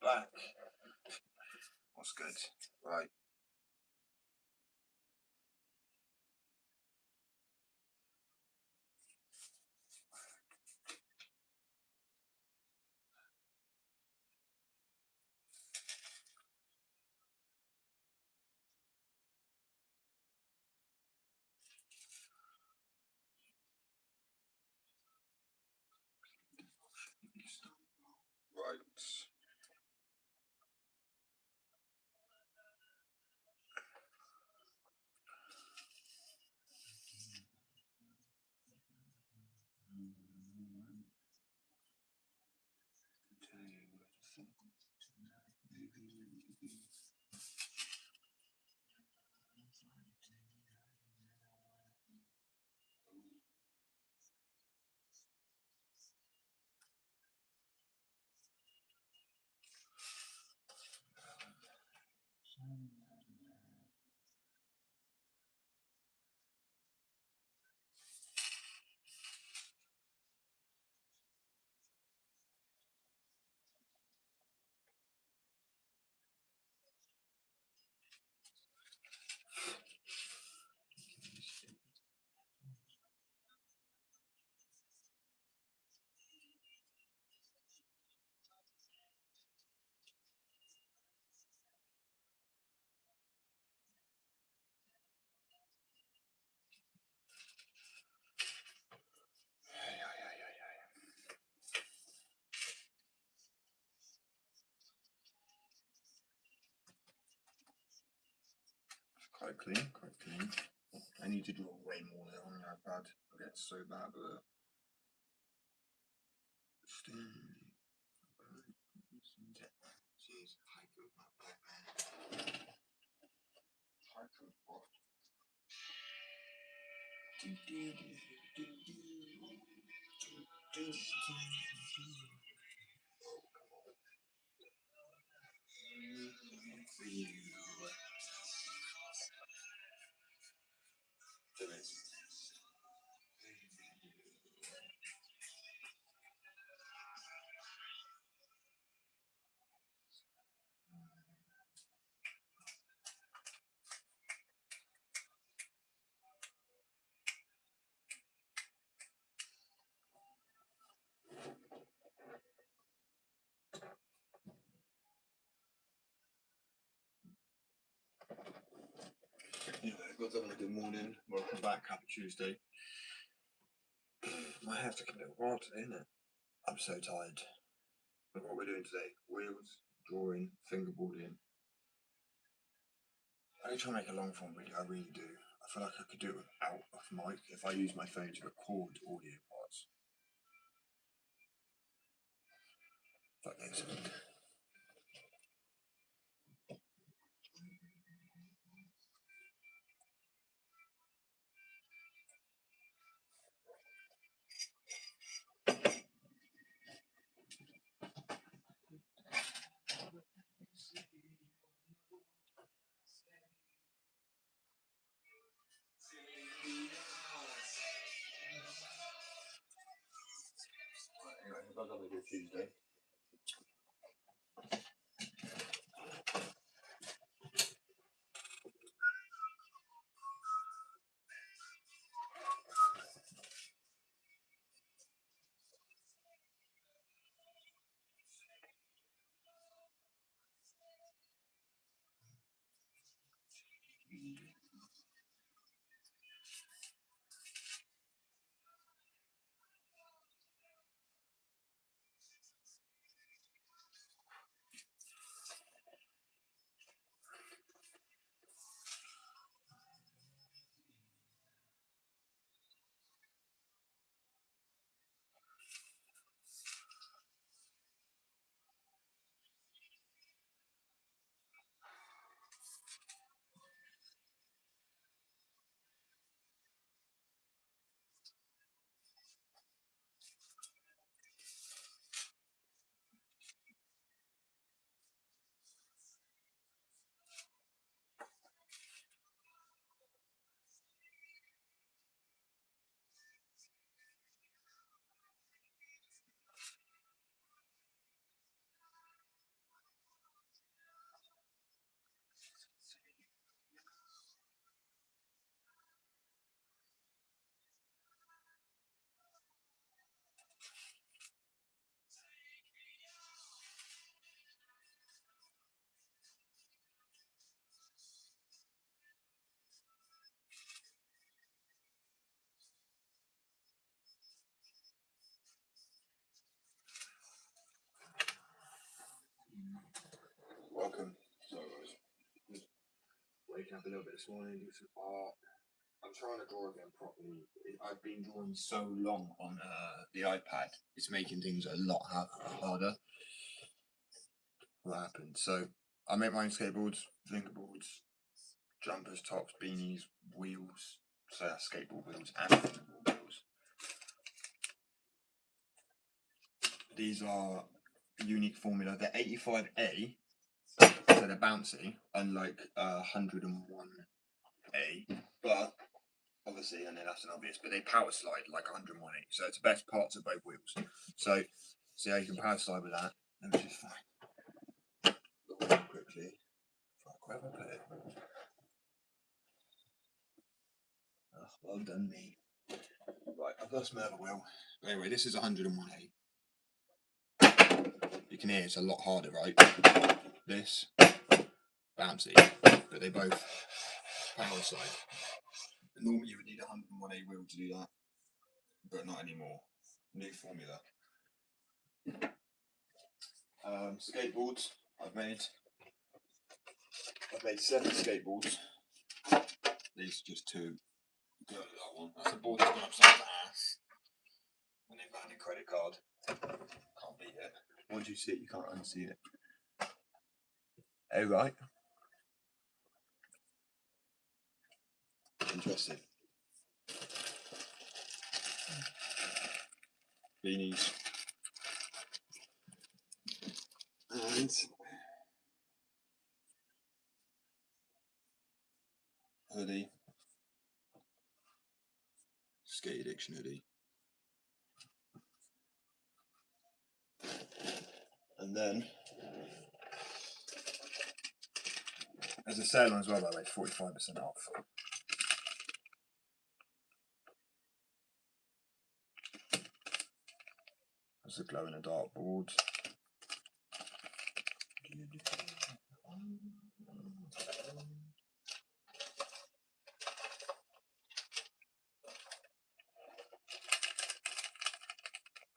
back. What's good? Right. Right. Quite clean, quite clean. I need to draw way more there on the iPad. I get so bad with it. Jeez, haiku, my black man. Haiku, what? For you. Do it. Anyway, guys, having a good morning. Welcome back. Happy Tuesday. My hair's looking a bit wild today, isn't it? I'm so tired. Look what we're doing today. Wheels, drawing, fingerboarding. I try to make a long form video, I really do. I feel like I could do it without a mic if I use my phone to record audio parts. That makes sense. Anyway, it's another good Tuesday. up a little bit this morning, do some art. I'm trying to draw again properly. I've been drawing so long on the iPad, it's making things a lot harder. What happened? So I make my own skateboards, fingerboards, jumpers, tops, beanies, wheels. So that's skateboard wheels and fingerboard wheels. These are unique formula. They're 85A, so they're bouncy, unlike 101A. But obviously, and then that's an obvious, but they power slide like 101A. So it's the best parts of both wheels. So see how you can power slide with that. Let me just find quickly. Where have I put it? Oh, well done me. Right, I've lost my other wheel. But anyway, this is 101A. You can hear it's a lot harder, right? This, bouncy, but they both power slide. And normally you would need a 101A wheel to do that, but not anymore. New formula. Skateboards, I've made 7 skateboards. These are just 2. Go to that one. That's a board that's gone upside the ass. And they've got a credit card. Can't beat it. Once you see it, you can't unsee it. Oh, right. Interesting. Beanies. And hoodie. Skate Addiction hoodie. And then there's a sale on as well, by the way, 45% off. There's a glow in the dark board.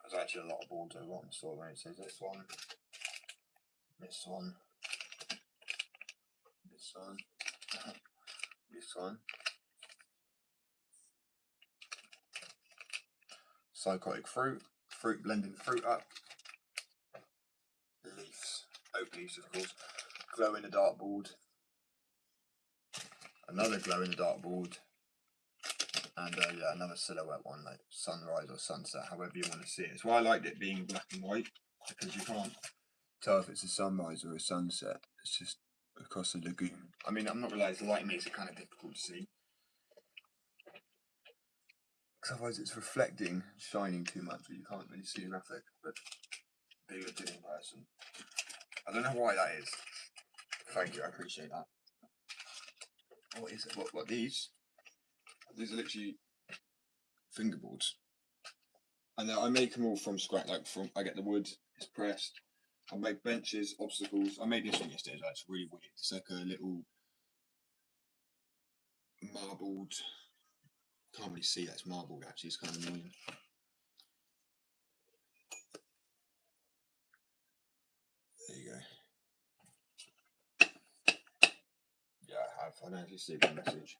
There's actually a lot of boards over on the store where it says this one, this one, this one, this one. Psychotic fruit, blending fruit up. Leaves, oak leaves of course. Glow in the dark board. Another glow in the dark board. And yeah, another silhouette one, like sunrise or sunset, however you want to see it. It's why I liked it being in black and white, because you can't tell if it's a sunrise or a sunset. It's just across the lagoon. I mean, I'm not gonna lie, the light makes it kind of difficult to see, because otherwise it's reflecting, shining too much, but you can't really see the graphic. But being a dimming person, I don't know why that is. Thank you, I appreciate that. What is it? What these? These are literally fingerboards, and I make them all from scratch. Like I get the wood, it's pressed. I make benches, obstacles. I made this one yesterday. Like, it's really weird. It's like a little marbled. Can't really see that it's marbled. Actually, it's kind of annoying. There you go. Yeah, I have. I don't know if you see the message.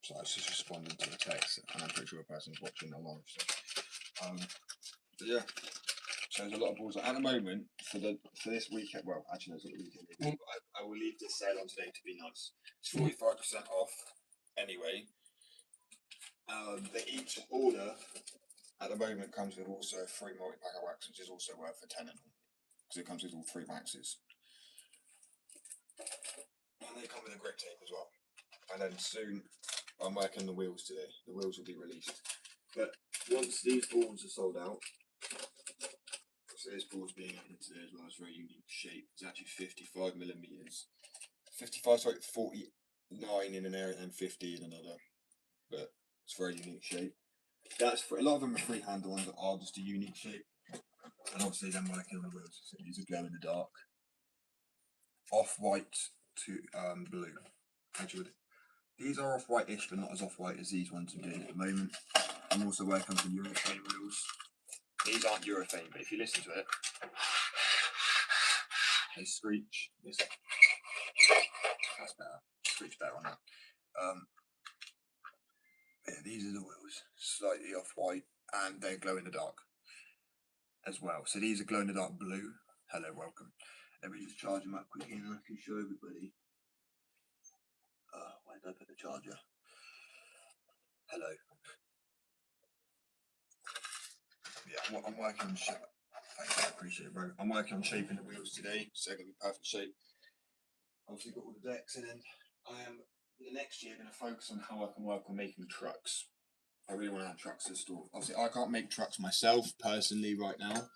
So I was just responding to the text, and I'm pretty sure a person's watching the live. So, but yeah. So there's a lot of balls at the moment for this weekend. Well, actually, there's not the weekend. I will leave this sale on today to be nice. It's 45% off anyway. But each order at the moment comes with also a free multi-pack of wax, which is also worth a tenner, because it comes with all 3 waxes. And they come with a grip tape as well. And then soon, I'm working the wheels today. The wheels will be released. But once these boards are sold out, so this board's being added today as well. It's a very unique shape. It's actually 55 millimeters. 55, sorry, 49 in an area and 50 in another. But it's a very unique shape. That's for a lot of them are freehand ones that are just a unique shape. And obviously then working on the wheels. So these are glow in the dark. Off-white to blue. Actually, these are off-white-ish, but not as off-white as these ones I'm doing at the moment. I'm also working on some urethane wheels. These aren't urethane, but if you listen to it, they screech. That's better. switch better on that. Yeah, these are the wheels, slightly off white, and they glow in the dark as well. So these are glow in the dark blue. Hello, welcome. Let me just charge them up quickly and I can show everybody. Where did I put the charger? Hello. Yeah, I'm working on shape. Thanks, I appreciate it, bro. I'm working on shaping the wheels today, so they're going to be perfect shape. Obviously got all the decks, and then I am the next year going to focus on how I can work on making trucks. I really want to have trucks to store. Obviously, I can't make trucks myself personally right now,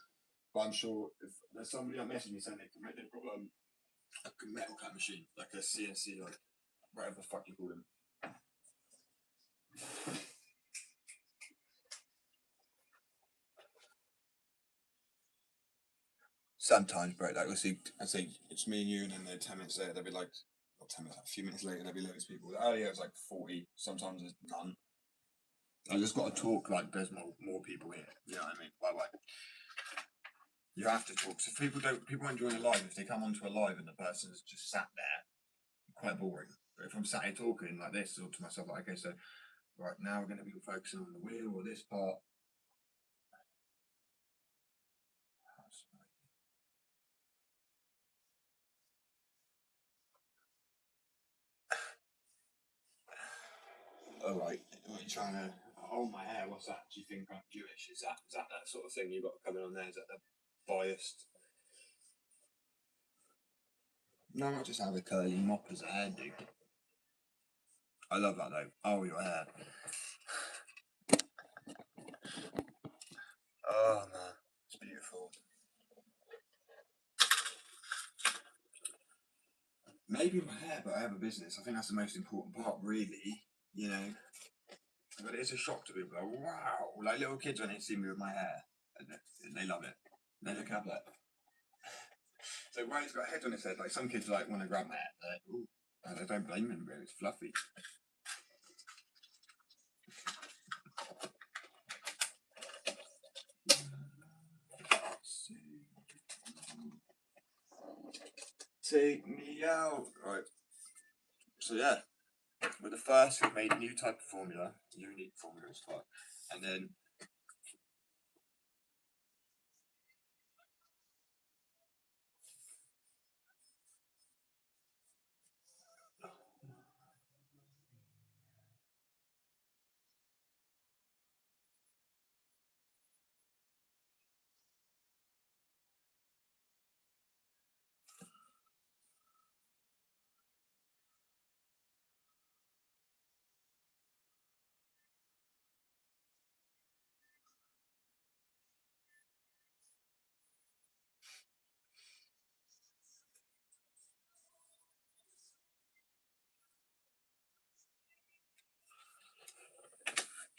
but I'm sure if there's somebody that messaged me saying they can make, they've got a metal cut machine, like a CNC, like whatever the fuck you call them. Sometimes, bro, like I say it's me and you, and then they're 10 minutes later, they'll be like, not 10 minutes, like a few minutes later, there'll be loads of people. Oh yeah, it was like 40. Sometimes there's none. I just got to talk like there's more people here. You know what I mean? Like, you have to talk. So people won't join a live if they come onto a live and the person's just sat there. Quite boring. But if I'm sat here talking like this, or to myself, like, okay, so right now we're going to be focusing on the wheel or this part. All right, what are you trying to hold my hair? What's that? Do you think I'm Jewish? Is that sort of thing you got coming on there? Is that the biased? No, I just have a curly mop as a hairdo. I love that though. Oh, your hair. Oh man, it's beautiful. Maybe my hair, but I have a business. I think that's the most important part, really. You know, but it's a shock to people. Like, wow, like little kids when they see me with my hair, and they love it. They look up like. So why he's got a head on his head? Like some kids like want to grab my hair. Like, ooh, and I don't blame them, bro. It's fluffy. Take me out. Right. So yeah, we're the first who made a new type of formula, unique formula as fuck, and then.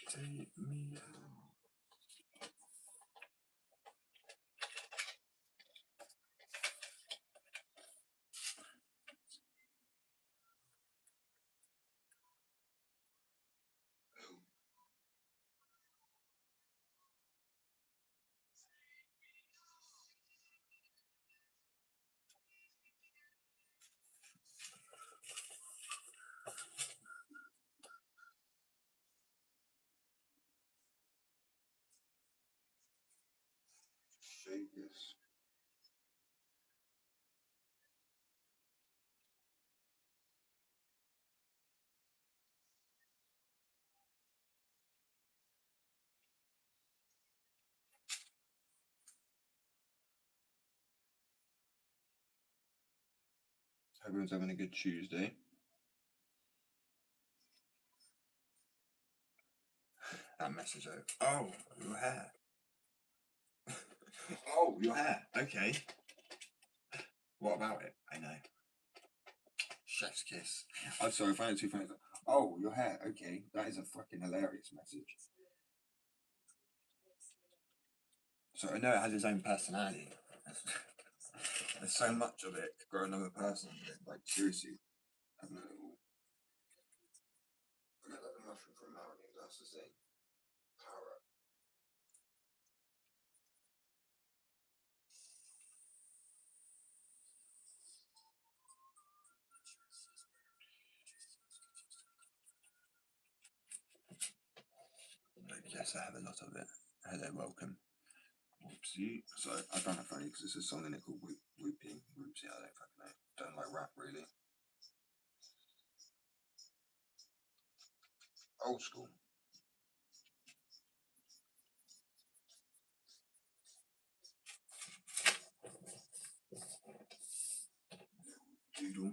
Take me out. Shake this. Everyone's having a good Tuesday. That message out. Oh, your hair. Oh, your hair. Okay. What about it? I know. Chef's kiss. I'm sorry, I found it too funny. Oh, your hair. Okay, that is a fucking hilarious message. So I know it has its own personality. There's so much of it to grow another person. Like seriously, I don't know. I get like the mushroom from marinade. That's the thing. Power. Yes, I have a lot of it. Hello, welcome. Whoopsie. So I don't know if because there's a song in it called Whoopie. Whoopsie, I don't fucking know. Don't like rap really. Old school. Doodle.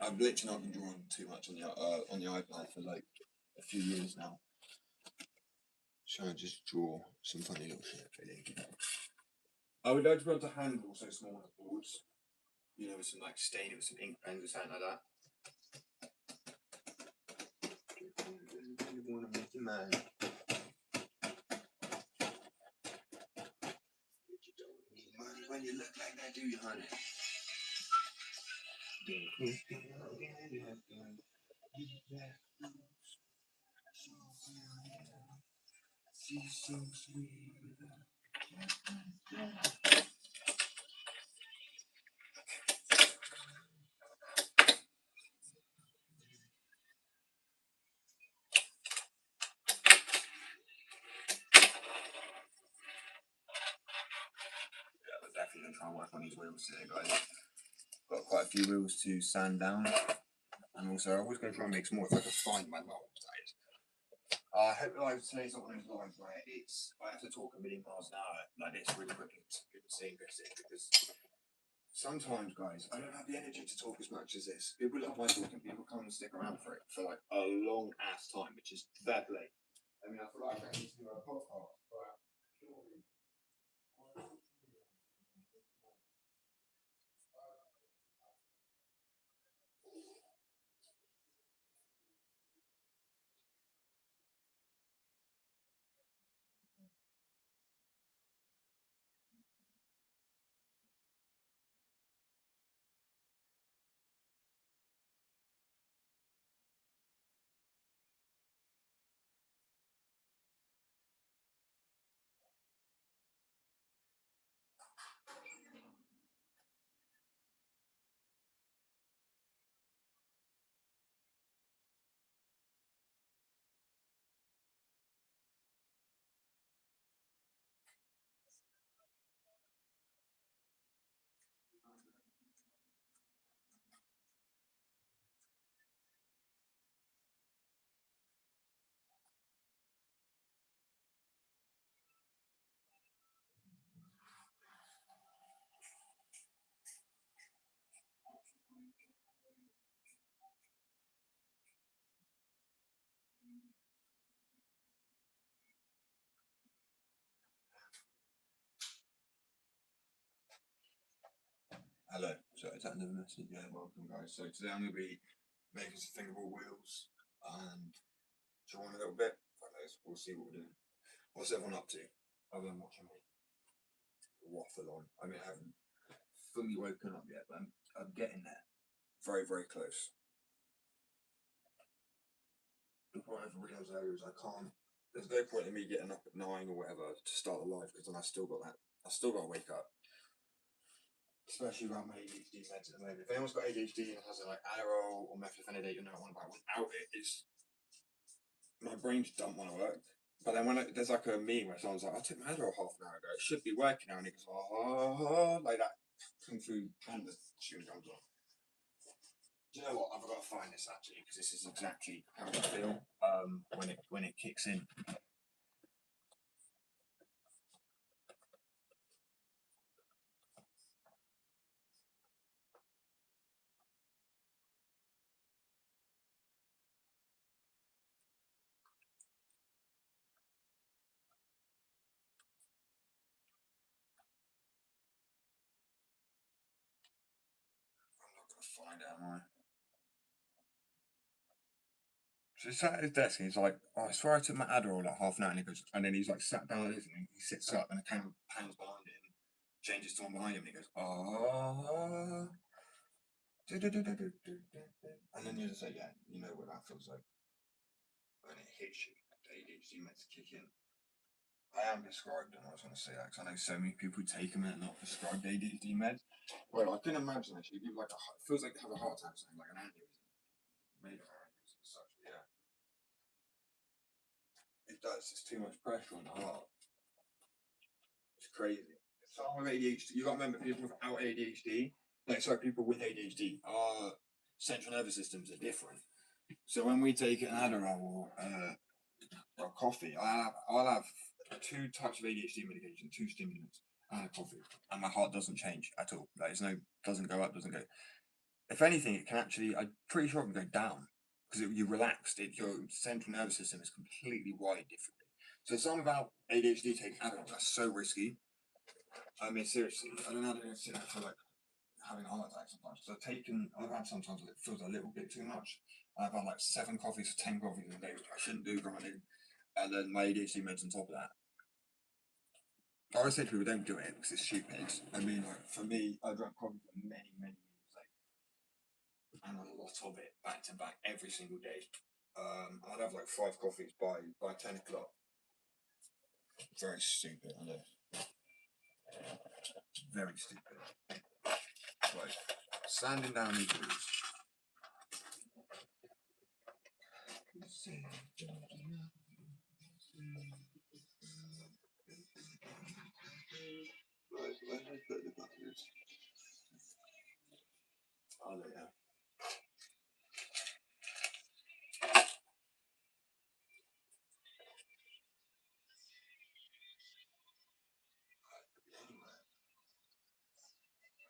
I've literally not been drawing too much on the iPad for like a few years now. So I just draw some funny little shit really. I would like to be able to handle so small boards. You know, with some like stain it with some ink pens or something like that. You wanna make you mad. You don't need money when you look like that, do you, honey? She's so sweet. Yeah, we're definitely gonna try and work on these wheels today, guys. Got quite a few wheels to sand down, and also I was going to try and make some more if I could find my mold. I hope like today's not one of those lives where I have to talk a million miles an hour like this really quickly to people seeing this because sometimes, guys, I don't have the energy to talk as much as this. People love my talking. People come and stick around for it for like a long ass time, which is fair play. I mean, I feel like I need to do a podcast, but hello. So is that another message? Yeah, welcome, guys. So today I'm going to be making some fingerboard wheels and drawing a little bit. Fuck knows. We'll see what we're doing. What's everyone up to? Other than watching me waffle on. I mean, I haven't fully woken up yet, but I'm getting there. Very, very close. The point I realised earlier is I can't. There's no point in me getting up at 9 or whatever to start the live because then I still got that. I still got to wake up. Especially around my ADHD meds at the moment. If anyone's got ADHD and has like Adderall or methylphenidate, you know what I'm on about. Without it, it's my brain just doesn't want to work. But then there's like a meme where someone's like, I took my Adderall half an hour ago. It should be working now, and it goes, oh, like that kung fu panda tune comes on. Do you know what? I've got to find this actually because this is exactly how I feel when it kicks in. I'm not gonna find it, am I? So he's sat at his desk and he's like, oh, I swear I took my Adderall like half an hour, and he goes, and then he's like sat down listening. He sits up and the camera pans behind him, changes to one behind him, and he goes, oh. And then you just say, yeah, you know what that feels like when it hits you. The ADHD meds kick in. I am prescribed them, I was going to say that because I know so many people take them and not prescribed ADHD meds. Well, I can imagine actually, people like it feels like they have a heart attack or something, like an aneurysm. Maybe an aneurysm as such, but yeah. It does. It's too much pressure on the heart. It's crazy. Someone with ADHD, you got to remember, people without ADHD, people with ADHD, our central nervous systems are different. So when we take an Adderall or coffee, I'll have 2 types of ADHD medication, 2 stimulants, and a coffee, and my heart doesn't change at all. Like, doesn't go up, doesn't go. If anything, it can actually, I'm pretty sure it can go down because you're relaxed. Your central nervous system is completely wired differently. So someone without ADHD taking Adderall, that's so risky. I mean, seriously, I don't know how to sit there for like having a heart attack sometimes. Because I've had sometimes it feels a little bit too much. I've had like 7 coffees or 10 coffees a day, which I shouldn't do granted. And then my ADHD meds on top of that. I always say to people, don't do it because it's stupid. I mean, like, for me, I drank coffee for many, many years, like, and a lot of it back to back every single day. I'd have like 5 coffees by 10 o'clock. Very stupid, I know. Very stupid. Like, standing down these rules. Right, where did I put the buckets? Oh, there.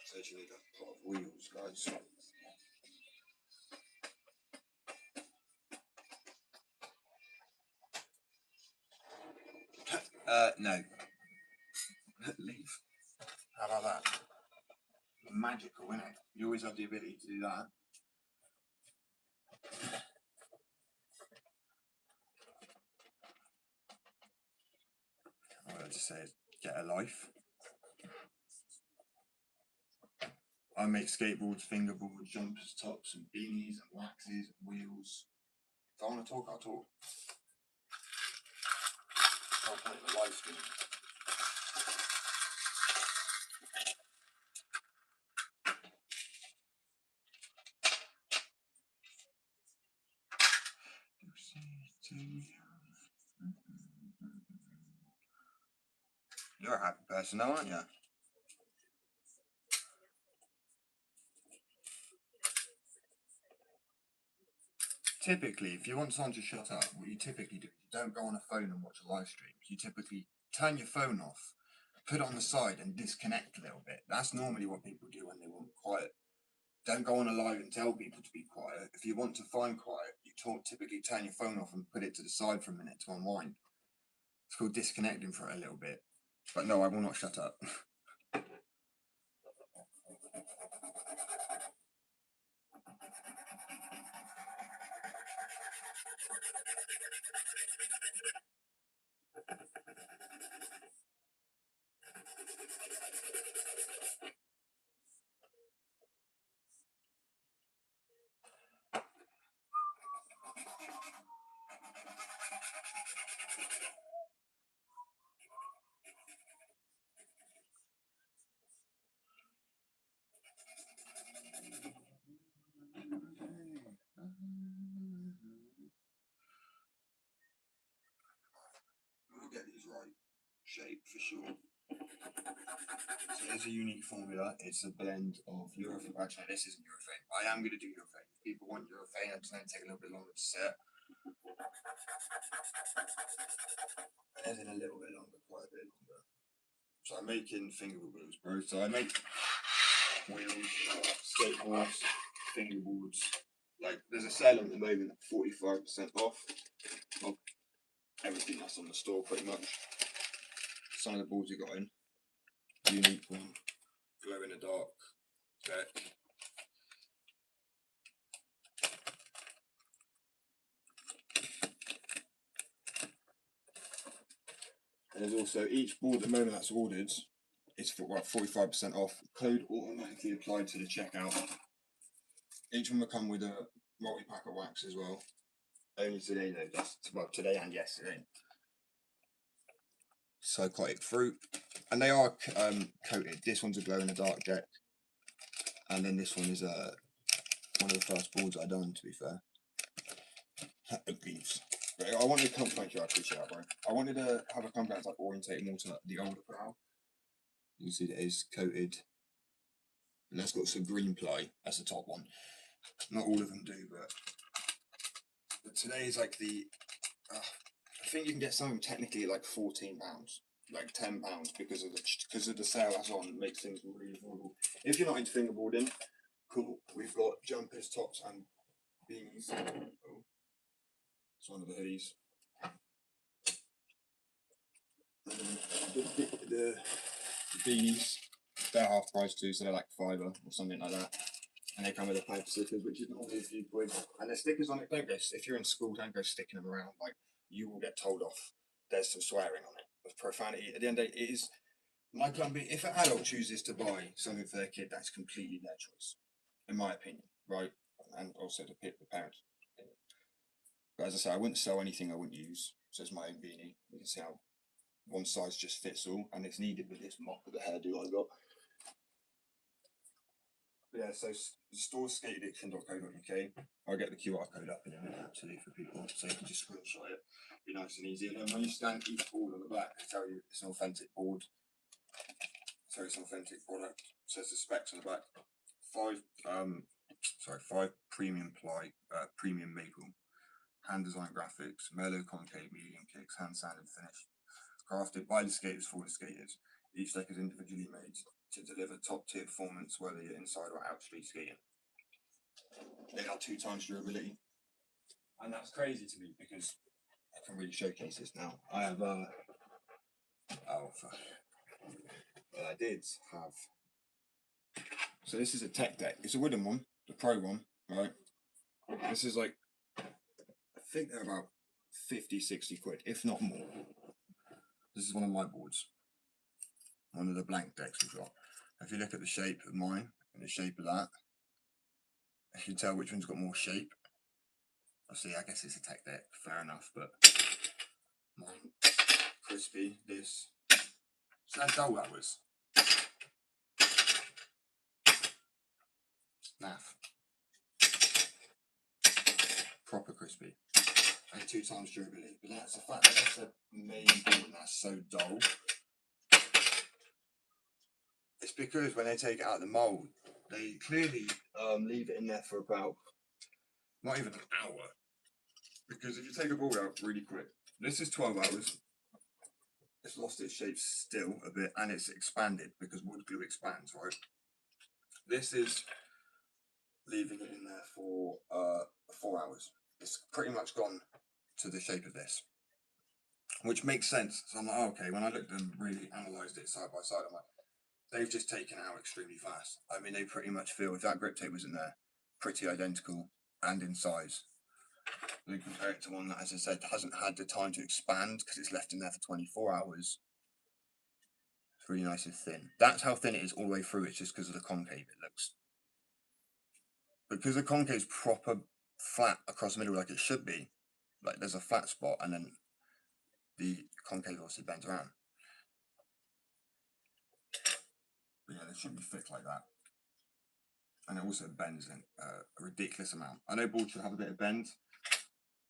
So you need a pot of wheels, guys. No. Leave. How about that? Magical, isn't it? You always have the ability to do that. All I just say is get a life. I make skateboards, fingerboards, jumpers, tops, and beanies, and waxes, and wheels. If I want to talk, I'll talk. I'll put it in the live stream. You're a happy person now, aren't you? Typically, if you want someone to shut up, what you typically do, you don't go on a phone and watch a live stream. You typically turn your phone off, put it on the side, and disconnect a little bit. That's normally what people do when they want quiet. Don't go on a live and tell people to be quiet. If you want to find quiet, you typically turn your phone off and put it to the side for a minute to unwind. It's called disconnecting for a little bit. But no, I will not shut up. We'll get these right shape for sure. So there's a unique formula. It's a blend of urethane. Actually, this isn't urethane. I am going to do urethane. If people want urethane, I'm just going to take a little bit longer to set. And then a little bit longer, quite a bit longer. So I'm making fingerboard wheels, bro. So I make wheels, skateboards, fingerboards. Like, there's a sale at the moment, 45% off of everything that's on the store, pretty much. Some of the boards you got in. Unique one, glow in the dark deck. And there's also each board at the moment that's ordered is for 45% off. Code automatically applied to the checkout. Each one will come with a multi-pack of wax as well. Only today though, that's well today and yesterday. Psychotic fruit, and they are coated. This one's a glow in the dark deck, and then this one is one of the first boards I done. To be fair, leaves. But I wanted to come, thank you, I appreciate that, bro. I wanted to have a company that's like orientated more to the older crowd. You can see that it's coated, and that's got some green ply. That's the top one. Not all of them do, but today is like the. I think you can get some of them technically at like £14, like £10 because of the sale that's on. It makes things really affordable. If you're not into fingerboarding, cool. We've got jumpers, tops, and beanies. Oh, it's one of the hoodies. The beanies, they're half price too, so they're like £5 or something like that. And they come with a paper stickers, which is normally a few quid. And the stickers on it, don't go, if you're in school, don't go sticking them around. Like, you will get told off. There's some swearing on it. There's profanity. At the end of the day, it is my company. If an adult chooses to buy something for their kid, that's completely their choice, in my opinion, right? And also the parents' opinion. But as I say, I wouldn't sell anything I wouldn't use. So it's my own beanie. You can see how one size just fits all, and it's needed with this mop with the hairdo I got. Yeah, so store skateaddiction.co.uk. I'll get the QR code up in a minute actually for people, so you can just screenshot it. Be nice and easy. And then when you scan each board on the back, they tell you it's an authentic board. So it's an authentic product. So it's the specs on the back. 5 premium ply, premium maple, hand designed graphics, mellow concave medium kicks, hand sanded finish. Crafted by the skaters for the skaters. Each deck is individually made to deliver top tier performance whether you're inside or out street skating. They are 2 times durability. And that's crazy to me because I can really showcase this now. I have I did have, so this is a tech deck. It's a wooden one, the pro one, right? This is like, I think they're about 50-60 quid, if not more. This is one of my boards. One of the blank decks we've got. If you look at the shape of mine and the shape of that, you can tell which one's got more shape. Obviously, I guess it's a tech deck, fair enough, but mine, crispy, this. So how dull that was. Naff. Proper crispy. And 2 times durability. But that's the fact that that's the main board and that's so dull. It's because when they take it out of the mould, they clearly leave it in there for about, not even an hour. Because if you take a board out really quick, this is 12 hours. It's lost its shape still a bit and it's expanded because wood glue expands, right? This is leaving it in there for 4 hours. It's pretty much gone to the shape of this, which makes sense. So I'm like, oh, okay, when I looked and really analysed it side by side, I'm like, they've just taken it out extremely fast. I mean, they pretty much feel, if that grip tape was in there, pretty identical and in size. We compare it to one that, as I said, hasn't had the time to expand because it's left in there for 24 hours. It's really nice and thin. That's how thin it is all the way through. It's just because of the concave it looks. Because the concave's proper flat across the middle like it should be. Like there's a flat spot and then the concave obviously bends around. But yeah, they shouldn't be fixed like that. And it also bends in a ridiculous amount. I know boards should have a bit of bend,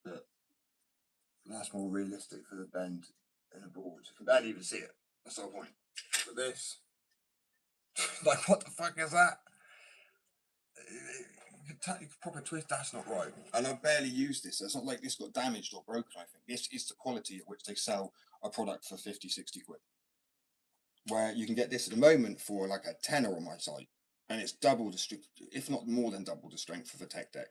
but that's more realistic for the bend in a board. You can barely even see it. That's the whole point. But this, like, what the fuck is that? You can proper twist, that's not right. And I barely used this. It's not like this got damaged or broken, I think. This is the quality at which they sell a product for 50-60 quid. Where you can get this at the moment for like a tenner on my site. And it's double the strength, if not more than double the strength of a tech deck.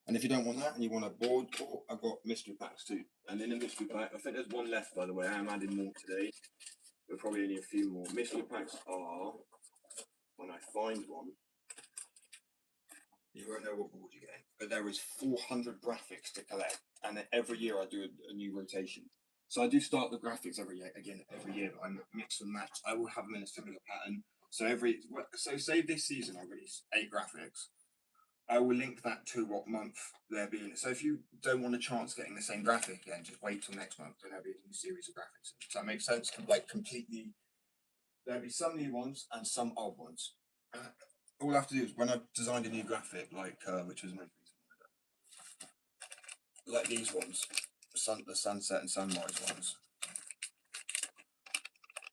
And if you don't want that and you want a board, I've got mystery packs too. And in a mystery pack, I think there's one left, by the way. I am adding more today. But probably only a few more. Mystery packs are, when I find one, you won't know what board you're getting. But there is 400 graphics to collect. And then every year I do a new rotation. So I do start the graphics every year, but I mix and match. I will have them in a similar pattern. So say this season I release 8 graphics. I will link that to what month they're being. So if you don't want a chance getting the same graphic again, just wait till next month and there'll be a new series of graphics. Does that make sense? Like completely, there'll be some new ones and some old ones. All I have to do is when I've designed a new graphic, like which was my like these ones. the sunset and sunrise ones.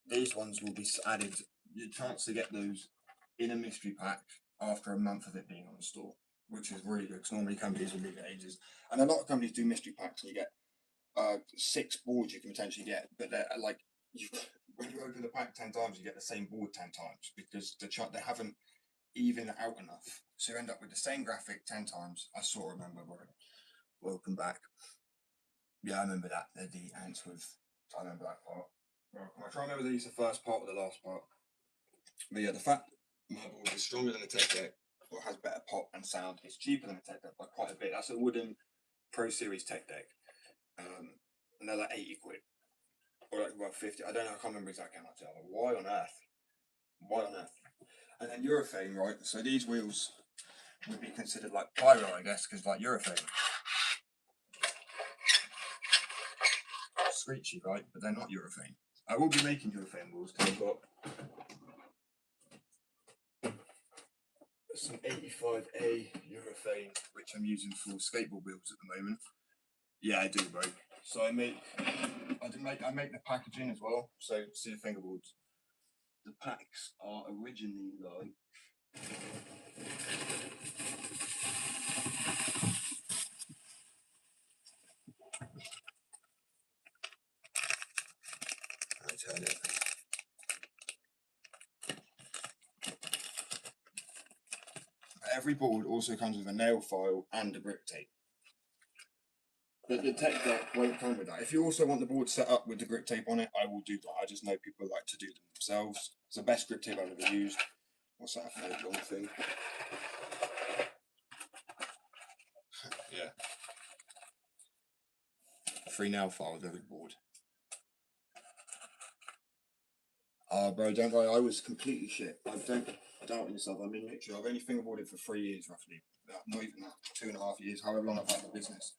These ones will be added. Your chance to get those in a mystery pack after a month of it being on the store, which is really good because normally companies will leave it ages. And a lot of companies do mystery packs and you get 6 boards you can potentially get, but they're like when you open the pack 10 times, you get the same board 10 times because they haven't even out enough. So you end up with the same graphic 10 times. I sort of remember, bro. Welcome back. Yeah, I remember that. The ants with. I remember that part. I try to remember these the first part or the last part. But yeah, the fact my board is stronger than a tech deck, or has better pop and sound, it's cheaper than a tech deck by quite a bit. That's a wooden Pro Series tech deck. And they're like 80 quid. Or like about 50. I don't know, I can't remember exactly how much they are. Why on earth? Why on earth? And then urethane, right? So these wheels would be considered like pyro, I guess, because like urethane. Screechy, right? But they're not urethane. I will be making urethane wheels because I've got some 85A urethane, which I'm using for skateboard wheels at the moment. Yeah, I do, bro. So I make the packaging as well. So see the fingerboards. The packs are originally like I turn it. Every board also comes with a nail file and a grip tape. But the tech deck won't come with that. If you also want the board set up with the grip tape on it, I will do that. I just know people like to do them themselves. It's the best grip tape I've ever used. What's that long thing? Yeah. 3 nail files every board. Oh, bro, don't worry. I was completely shit. I don't doubt myself. I mean, literally, I've only fingerboarded for 3 years, roughly. Not even that. 2.5 years, however long I've had the business.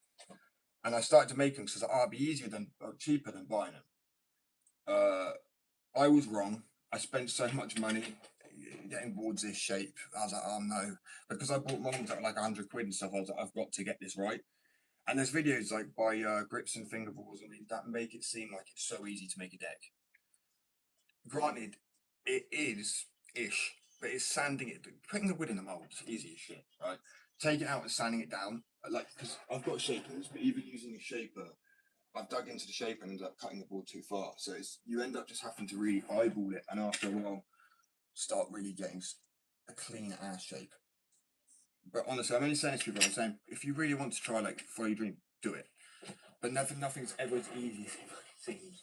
And I started to make them because it'd be easier than, cheaper than buying them. I was wrong. I spent so much money getting boards this shape. I was like, oh no, because I bought models at like 100 quid and stuff. I was like, I've got to get this right. And there's videos like by Grips and Fingerboards and that make it seem like it's so easy to make a deck. Granted, it is ish, but it's sanding it. Putting the wood in the mold is easy as shit, right? Take it out and sanding it down, like because I've got shapers, but even using a shaper, I've dug into the shape and ended up cutting the board too far. So you end up just having to really eyeball it, and after a while, start really getting a clean ass shape. But honestly, I'm only saying this to people. I'm saying if you really want to try like follow your dream, do it. But nothing's ever as easy as it seems.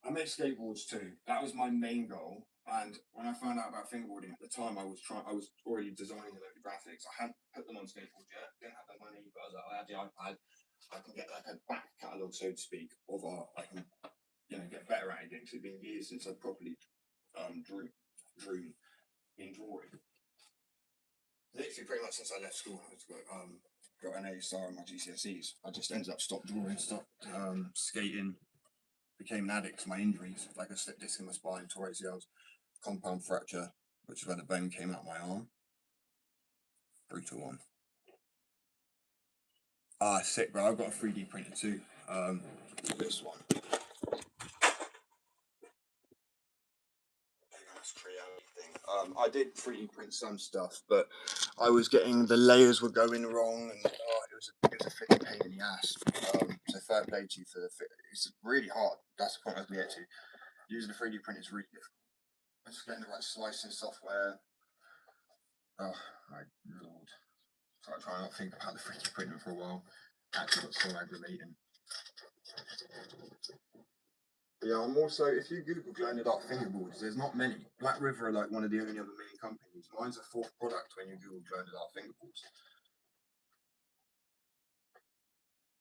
I made skateboards too. That was my main goal. And when I found out about fingerboarding at the time, I was already designing a load of graphics. I hadn't put them on skateboards yet. Didn't have the money, but I had the iPad. I can get like a back catalogue, so to speak, of art. I can, get better at it again. Because it's been years since I properly drew in drawing. Literally, pretty much since I left school, I got an A star on my GCSEs. I just ended up stopped drawing, stopped skating, became an addict to my injuries, like a slip disc in my spine, tore ACLs, compound fracture, which is where the bone came out my arm. Brutal one. Sick, bro. I've got a 3D printer too. This one. I did 3D print some stuff, but I was getting the layers were going wrong, and it was a freaking pain in the ass. So fair play to you for the fit. It's really hard. That's the point I was getting to. Using a 3D print is really difficult. Just getting the right slicing software. Oh my lord! So I try not to think about the 3D printer for a while. Actually, got so aggravating. Yeah, I'm also, if you Google glow in the dark fingerboards, there's not many. Black River are like one of the only other main companies. Mine's a 4th product when you Google glow in the dark fingerboards.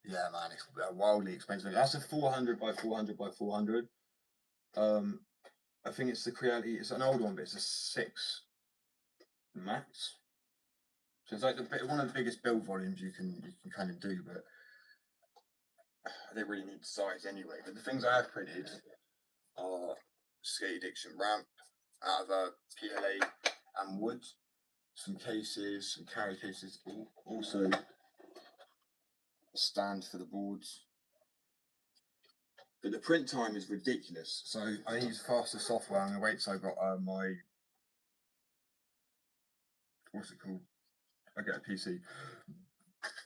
Yeah, man, it's wildly expensive. That's a 400 by 400 by 400. I think it's the Creality. It's an old one, but it's a 6 max. So it's like one of the biggest build volumes you can kind of do, but I don't really need size anyway. But the things I have printed are Skate Addiction ramp out of a PLA and wood, some cases, some carry cases, also a stand for the boards. but the print time is ridiculous. So I use faster software and wait till I got my what's it called? I get a PC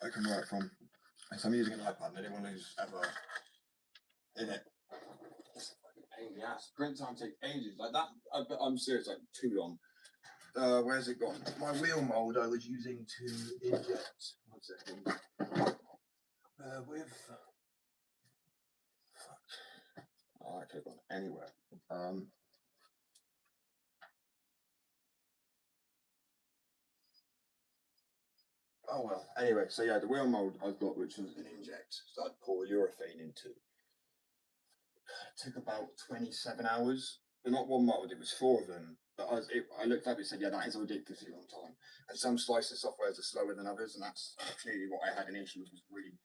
I can work from. So I'm using an iPad. Anyone who's ever in it, it's a fucking pain in the ass. Print time takes ages. Like that. I'm serious. Like too long. Where's it gone? My wheel mold I was using to inject. 1 second. With. Fuck. Oh, I could have gone anywhere. Oh well. Anyway, so yeah, the wheel mold I've got, which was an inject, so I'd pour urethane into. It took about 27 hours. But not one mold, it was 4 of them. But I looked up and said, yeah, that is a ridiculously long time. And some slicer softwares are slower than others, and that's clearly what I had an issue with, was really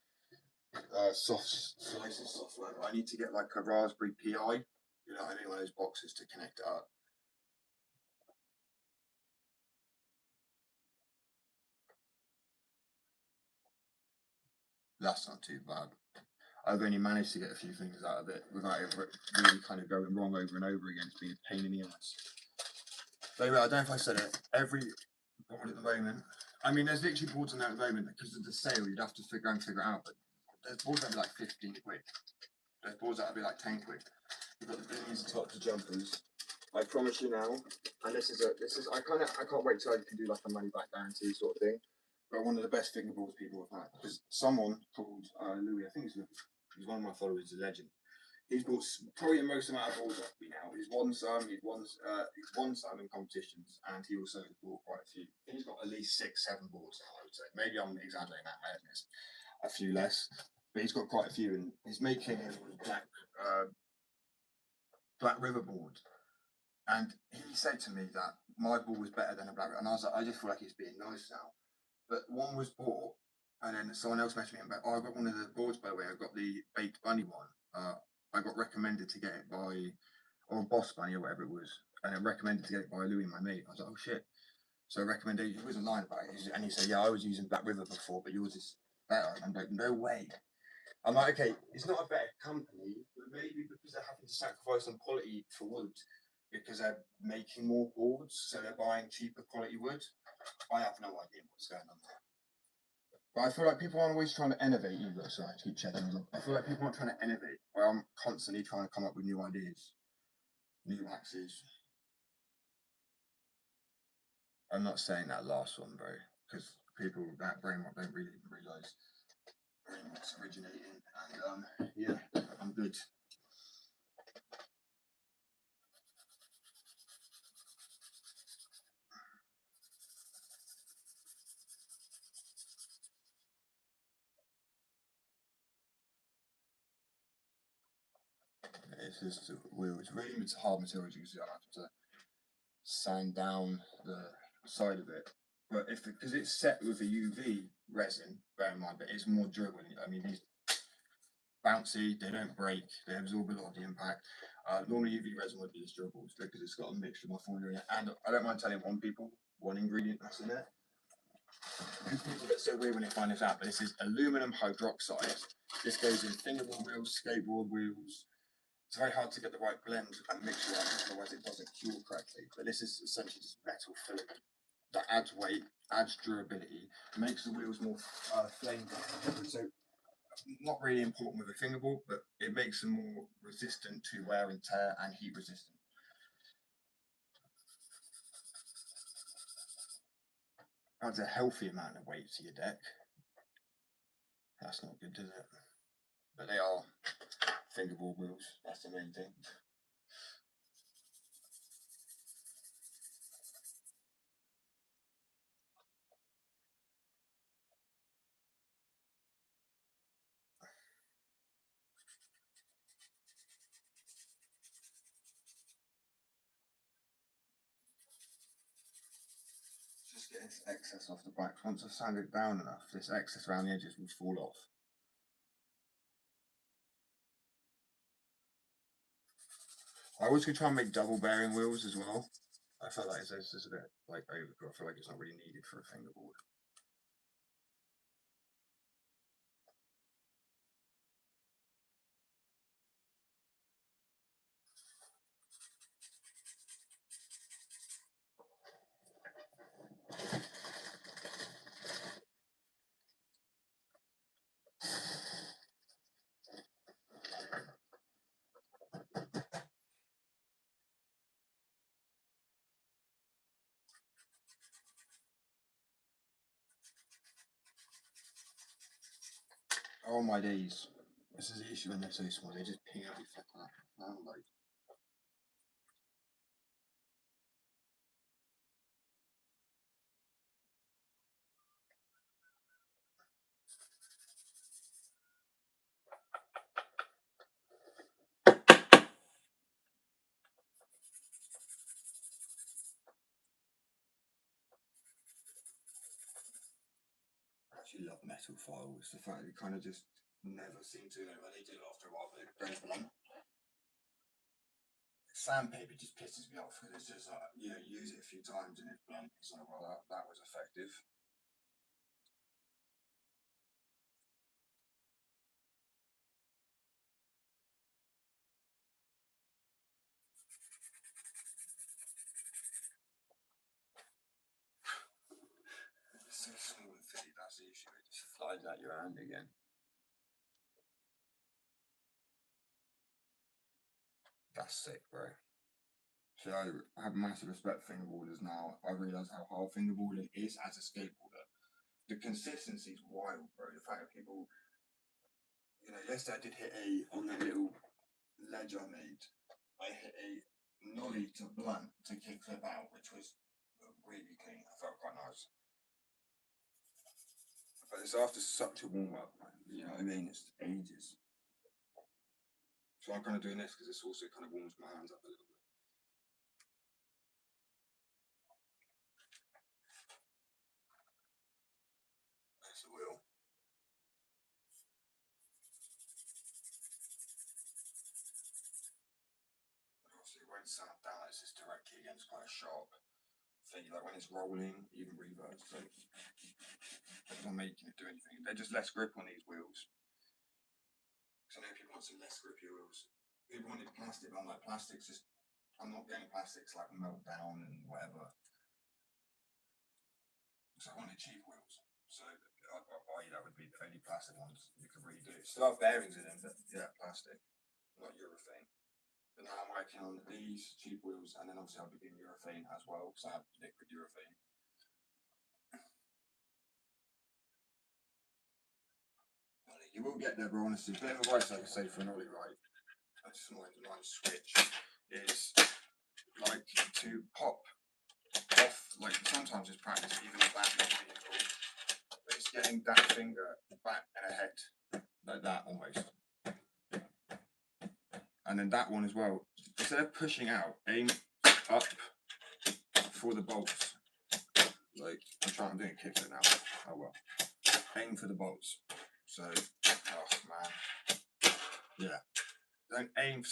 soft slicer software. But I need to get like a Raspberry Pi, you know, I need one of those boxes to connect it up. That's not too bad. I've only managed to get a few things out of it without it really kind of going wrong over and over again. It's been a pain in the ass. So I don't know if I said it. Every board at the moment. I mean, there's literally boards on there at the moment because of the sale. You'd have to figure it out. But there's boards that'd be like 15 quid. There's boards that'd be like 10 quid. You've got the these top to jumpers. I promise you now. And this is I can't wait till I can do like a money back guarantee sort of thing. But one of the best fingerboards people have had, because someone called Louis, I think he's one of my followers, a legend. He's bought probably the most amount of balls off me now. He's won some in competitions, and he also has bought quite a few. He's got at least 6, 7 balls now, I would say. Maybe I'm exaggerating that madness. A few less, but he's got quite a few, and he's making a Black River board. And he said to me that my ball was better than a Black River, and I was like, I just feel like he's being nice now. But one was bought, and then someone else messaged me about, oh, I got one of the boards, by the way. I got the Baked Bunny one. I got recommended to get it by, or Boss Bunny or whatever it was, and then recommended to get it by Louis, my mate. I was like, oh shit. So recommendation, he wasn't lying about it. And he said, yeah, I was using Black River before, but yours is better. And I'm like, no way. I'm like, okay, it's not a better company, but maybe because they're having to sacrifice on quality for wood because they're making more boards, so they're buying cheaper quality wood. I have no idea what's going on there. But I feel like people aren't always trying to innovate either, so I keep checking. I feel like people aren't trying to innovate, where I'm constantly trying to come up with new ideas, new axes. I'm not saying that last one, bro, because people that brain don't really realise brain what's originating. And yeah, I'm good. It's just wheel. It's really hard materials. You see, I have to sand down the side of it. But if because it's set with a UV resin, bear in mind, but it's more durable. I mean, these bouncy, they don't break, they absorb a lot of the impact. Normally, UV resin would be less durable because it's got a mixture of my formula in it. And I don't mind telling one ingredient that's in it. Because people get so weird when they find this out, but this is aluminum hydroxide. This goes in fingerboard wheels, skateboard wheels. It's very hard to get the right blend and mixture right, otherwise it doesn't cure correctly. But this is essentially just metal filament that adds weight, adds durability, makes the wheels more flame. So not really important with a fingerboard, but it makes them more resistant to wear and tear and heat resistant. Adds a healthy amount of weight to your deck. That's not good, is it? But they are fingerboard wheels. That's the main thing. Just get this excess off the back. Once I've sanded it down enough, this excess around the edges will fall off. I always could try and make double bearing wheels as well. I felt like it's a bit like overkill. I feel like it's not really needed for a fingerboard. Oh my days. This is the issue when they're so small, they just ping out your fucking like. I actually love metal files. The fact that it kind of just never seem to, when they do it after a while, but it goes blunt. Sandpaper just pisses me off because it's just like, use it a few times and it's blunt. It's like, well, that was effective. It's so small and fitty, that's the issue. It just flies out your hand again. That's sick, bro. So I have massive respect for fingerboarders now. I realise how hard fingerboarding is as a skateboarder. The consistency is wild, bro. The fact that people, yesterday I did hit on that little ledge I made, I hit a nollie to blunt to kickflip out, which was really clean. I felt quite nice. But it's after such a warm up, man. You know what I mean? It's ages. So I'm kind of doing this because this also kind of warms my hands up a little bit. That's the wheel. Obviously, it won't sound down. It's just directly against quite a sharp thing. Like when it's rolling, even reverse. So it's not making it do anything. They're just less grip on these wheels. Because I know people want some less grippy wheels. People wanted plastic, but I'm like, plastic's just, I'm not getting plastics like melt down and whatever. So I wanted cheap wheels. So that would be the only plastic ones you could really do. Still have bearings in them, but yeah, plastic, not urethane. But now I'm working on these cheap wheels, and then obviously I'll be doing urethane as well, because I have liquid urethane. You will get there, bro, honestly. Bit of advice I could say for an ollie, right? I just wanted to nice switch is like to pop off, like sometimes it's practice, even the back of the vehicle, but it's getting that finger back and ahead, like that almost. And then that one as well, instead of pushing out, aim up for the bolts. Like, I'm doing a kickflip now. Oh well. Aim for the bolts. So, oh man. Yeah. Don't aim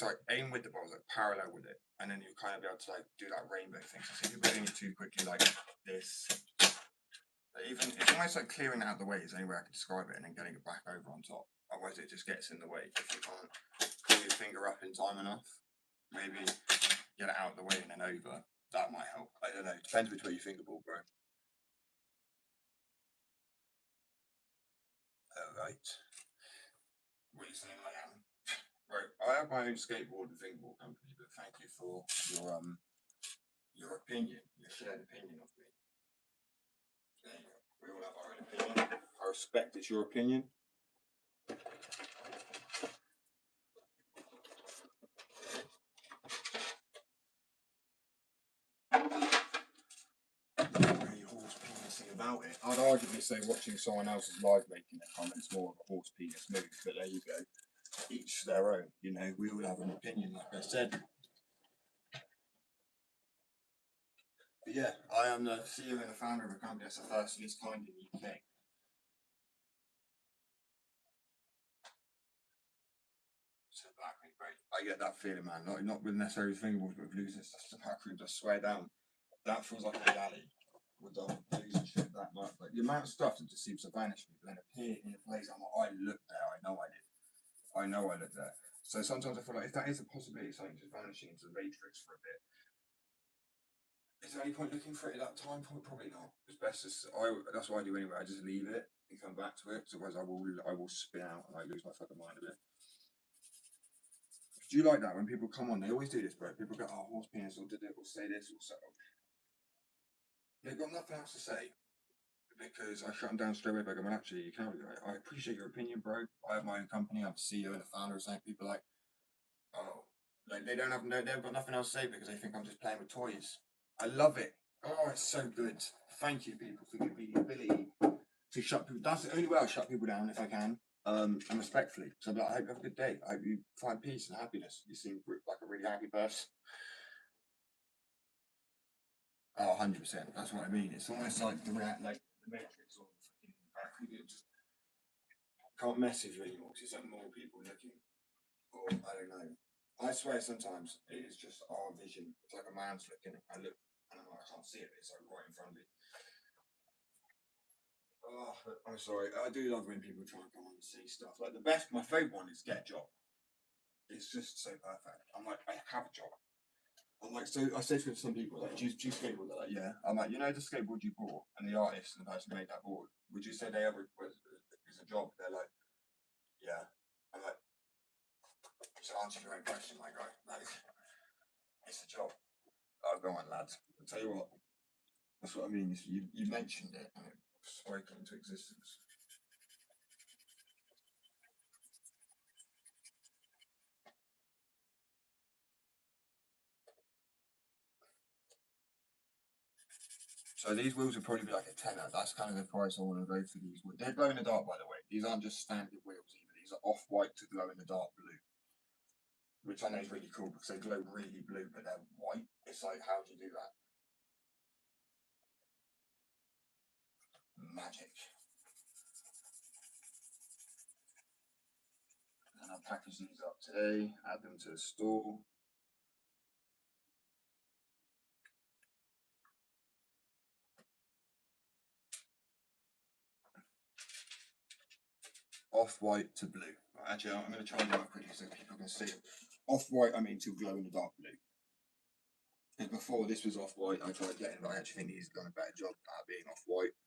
with the bolts, like parallel with it. And then you kind of be able to like do that rainbow thing. So if you're doing it too quickly like this, even it's almost like clearing out the way is the only way I can describe it, and then getting it back over on top. Otherwise it just gets in the way. If you can't pull your finger up in time enough, maybe get it out of the way and then over. That might help. I don't know. Depends which way you fingerball, bro. Right. What are you saying I am? Right. I have my own skateboard and fingerball company, but thank you for your opinion, your shared opinion of me. There you go. We all have our own opinion. I respect it's your opinion. Really horse penising about it. I'd arguably say watching someone else's live making a comment's more of a horse penis move, but there you go. Each their own. We all have an opinion, like I said. But yeah, I am the CEO and the founder of a company that's the first of its kind in the UK. So back room, great. I get that feeling, man. Not with necessarily fingerballs, but with losing stuff to back rooms. I swear down. That feels like a rally. With losing shit that much. Like the amount of stuff that just seems to vanish me, but then appear in a place I'm like, I looked there, I know I did. I know I looked there. So sometimes I feel like if that is a possibility, something just vanishing into the matrix for a bit, is there any point looking for it at that time? Probably not. It's best just that's what I do anyway. I just leave it and come back to it. Because otherwise, I will spin out and I lose my fucking mind a bit. Do you like that when people come on? They always do this, bro. People go, "Oh, horse penis," or did it, or say this, or so. They've got nothing else to say. because I shut them down straight away by going, actually, you can't be right. I appreciate your opinion, bro. I have my own company. I'm the CEO and the founder of something. People are like, oh, like they've got nothing else to say because they think I'm just playing with toys. I love it. Oh, it's so good. Thank you, people, for giving me the ability to shut people. That's the only way I shut people down if I can. And respectfully. So I'm like, I hope you have a good day. I hope you find peace and happiness. You seem like a really happy person. Oh, 100%. That's what I mean. It's almost like like the Matrix or freaking back. You just can't message you anymore because it's like more people looking. Or I don't know. I swear sometimes it is just our vision. It's like a man's looking. I look and I'm like, I can't see it, but it's like right in front of me. Oh, I'm sorry. I do love when people try and come on and say stuff. Like my favourite one is get a job. It's just so perfect. I'm like, I have a job. I'm like, so I say to some people, like, do you skateboard? They're like, yeah. I'm like, you know, the skateboard you bought and the artist and the person who made that board, would you say they ever is a job? They're like, yeah. I'm like, just answer your own question, my guy. Like, it's a job. Oh, go on, lads. I'll tell you what, that's what I mean. You mentioned it and it spoke into existence. So these wheels would probably be like a tenner. That's kind of the price I want to go for these. They're glow in the dark, by the way. These aren't just standard wheels either. These are off white to glow in the dark blue, which I know is really cool because they glow really blue, but they're white. It's like, how do you do that? Magic. And I'll package these up today, add them to the store. Off white to blue. Actually, I'm going to try and do it quickly so people can see it. Off white, I mean to glow in the dark blue. And before this was off white, I tried getting, but I actually think he's done a better job at being off white.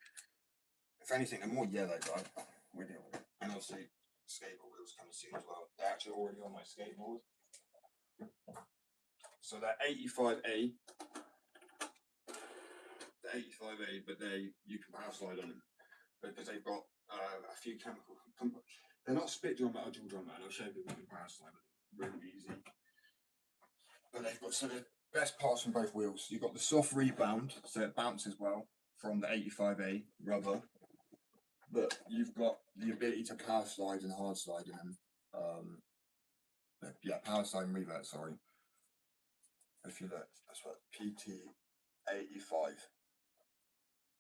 If anything, they're more yellow, but we're dealing with it. And obviously, skateboard wheels coming soon as well. They're actually already on my skateboard. So they're 85A. They're 85A, but you can power slide on them because they've got a few chemical. They're not spit drum metal, dual drum metal. I'll show you can power slide with them really easy. But they've got the best parts from both wheels. You've got the soft rebound, so it bounces well from the 85A rubber. But you've got the ability to power slide and hard slide in them. Yeah, power slide and revert, sorry. If you look, that's what PT85.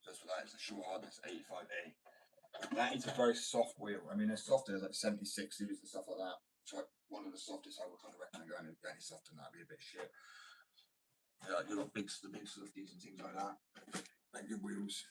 That's what that is, the short hardness 85A. That is a very soft wheel. I mean, as soft as like 76 series and stuff like that. It's like one of the softest I would kind of recommend going any softer than that, would be a bit shit. Yeah, you've got the big softies and things like that. Like good wheels.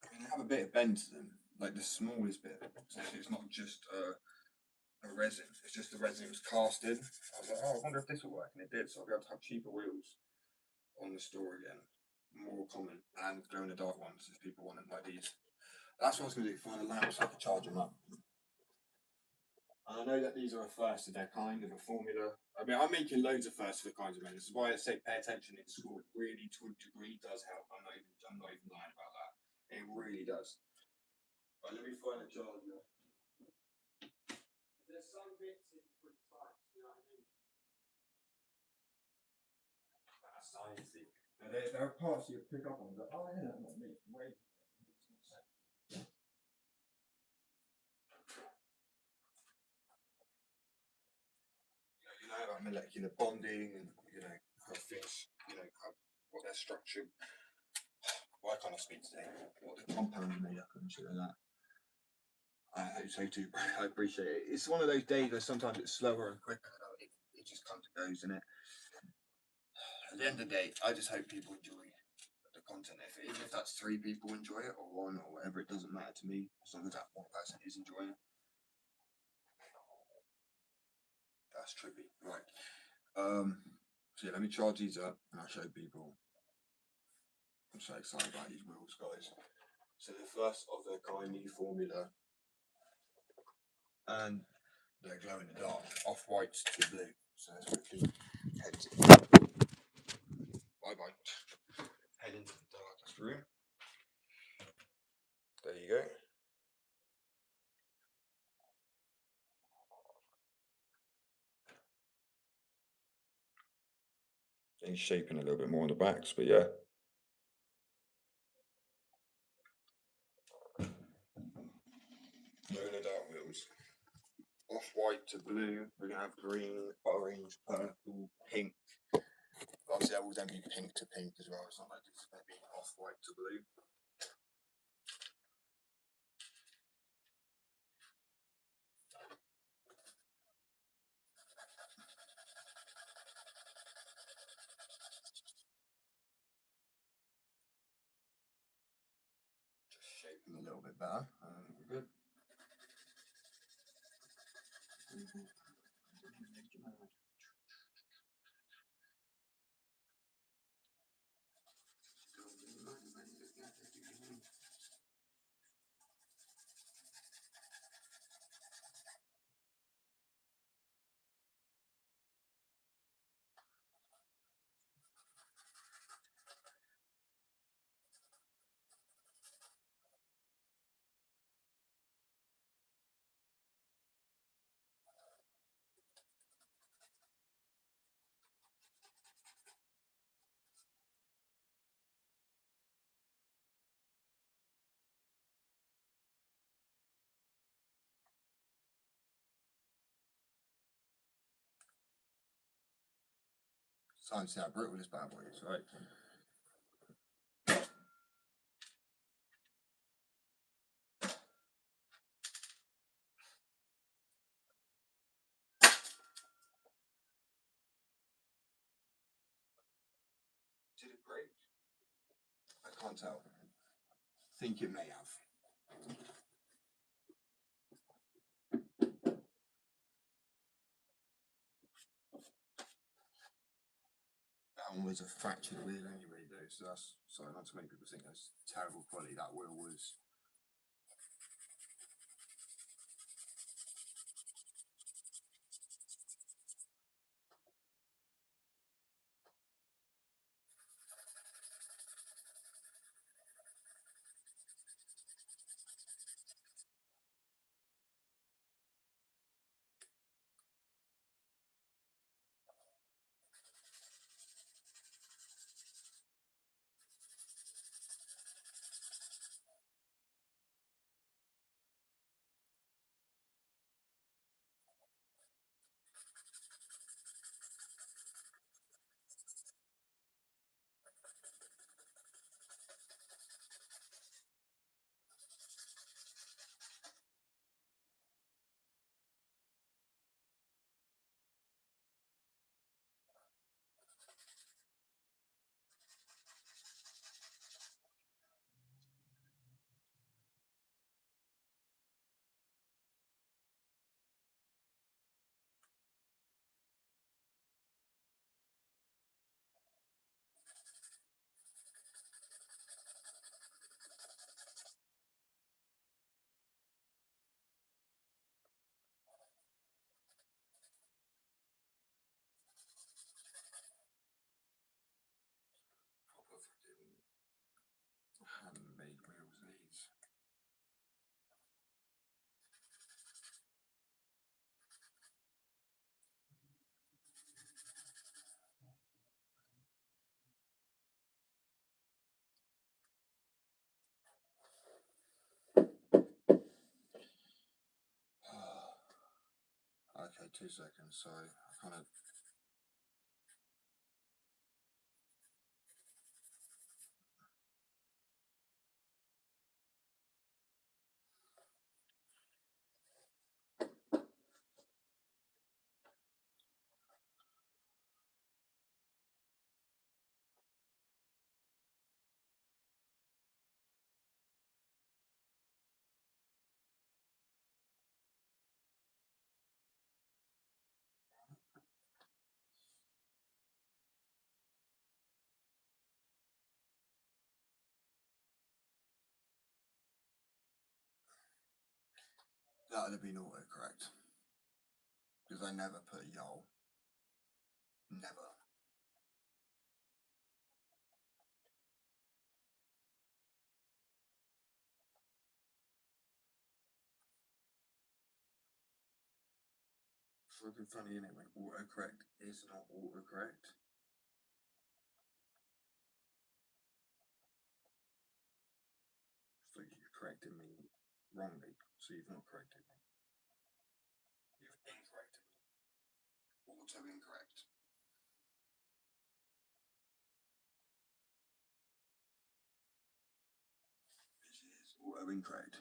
I mean, they have a bit of bend to them, like the smallest bit. So it's not just a resin, it's just the resin was casted. I was like, oh, I wonder if this will work, and it did. So I'll be able to have cheaper wheels on the store again, more common, and glow in the dark ones if people want them like these. That's what I was going to do, find a lamp so I could charge them up. And I know that these are a first of their kind of a formula. I mean, I'm making loads of first of their kinds of men. This is why I say pay attention in school. It really, to a degree, does help. I'm not even lying about that. It really does. Right, let me find a charger. There's some bits in different sites, you know what I mean? That's sciencey. Now, there are parts you pick up on and go, oh yeah, that's not me. Wait, makes no sense. You know about molecular bonding and how things, what their structure. Why can't I speak today? What the compound is made up of and shit like that. I hope so too. I appreciate it. It's one of those days where sometimes it's slower and quicker. It just comes and goes, and it. At the end of the day, I just hope people enjoy the content. If that's three people enjoy it or one or whatever, it doesn't matter to me as long as that one person is enjoying it. That's trippy, right? So yeah, let me charge these up and I'll show people. I'm so excited about these wheels, guys. So the first of their kind new formula and they're glow in the dark, off white to blue. So let's quickly head into the head into the darkest room. There you go. Getting shaping a little bit more on the backs, but yeah. Glow in the dark wheels. Off white to blue. We're gonna have green, orange, purple, pink. Obviously, that will then be pink to pink as well. It's not like it's going to be off white to blue. Just shape them a little bit better, and we're good. It's time to see how brutal this bad boy is, right? Did it break? I can't tell. Think it may have. That one was a fractured wheel anyway, though, so that's sorry not to make people think that's terrible quality. That wheel was. Proper fucking handmade wheels, these. Okay, 2 seconds. Sorry, I kind of. That would have been autocorrect. Because I never put yo. Never. Fucking funny, innit? When autocorrect is not autocorrect. It's like you've corrected me wrongly, so you've not corrected me. You've incorrected me. Auto incorrect. This is auto incorrect.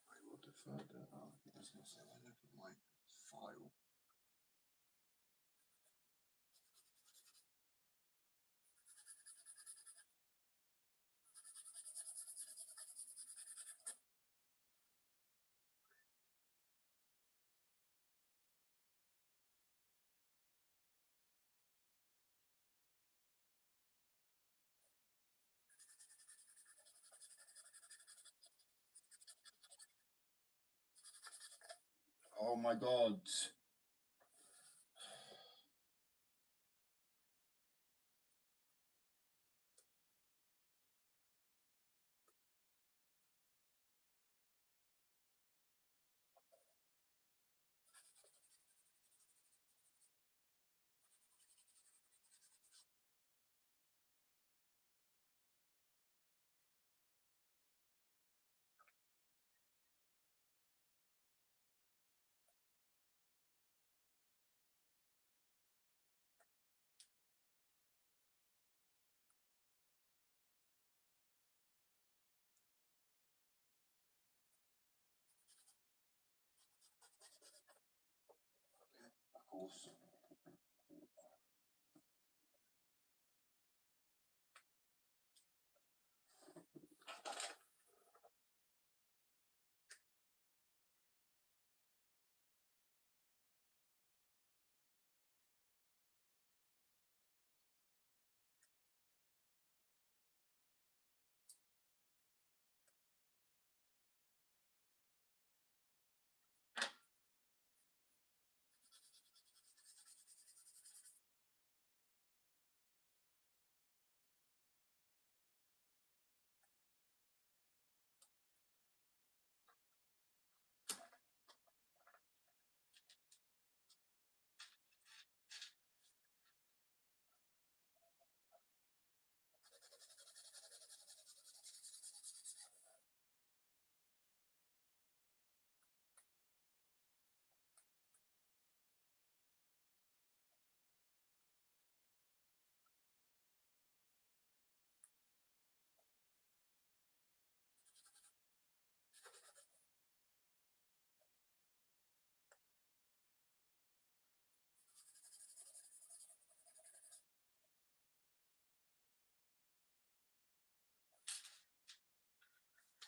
Wait, what the fuck? Oh, I was gonna say I left my file. Oh my god. Of course.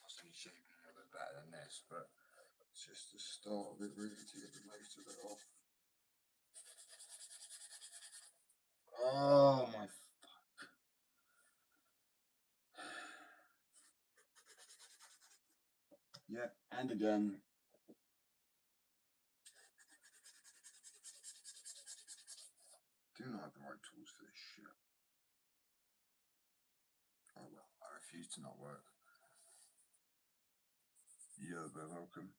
Possibly shaping it a bit better than this, but it's just the start of it really to get the most of it off. Oh my fuck. Yeah, and again. Do not have the right tools for this shit. Oh well, I refuse to not work. You're very welcome.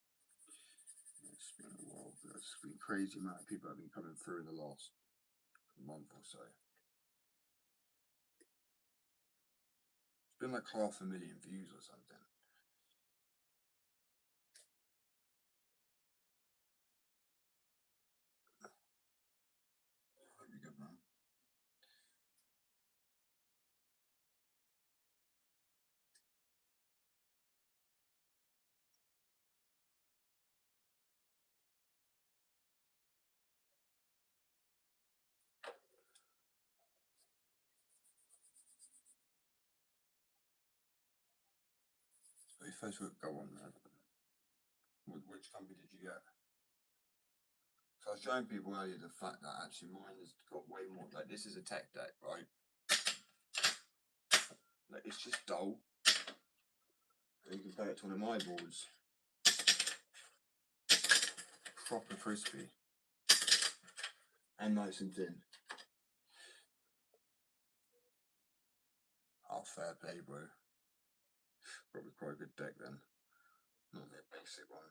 It's been a while, but it's been crazy amount of people have been coming through in the last month or so. It's been like 500,000 views or something. Hope you're good, man. So your first work, go on, man. Which company did you get? So I was showing people earlier the fact that actually mine has got way more. Like this is a tech deck, right? Like it's just dull. And you compare it to one of my boards, proper crispy and nice and thin. Oh, fair play, bro. Probably quite a good deck then. Not the basic one.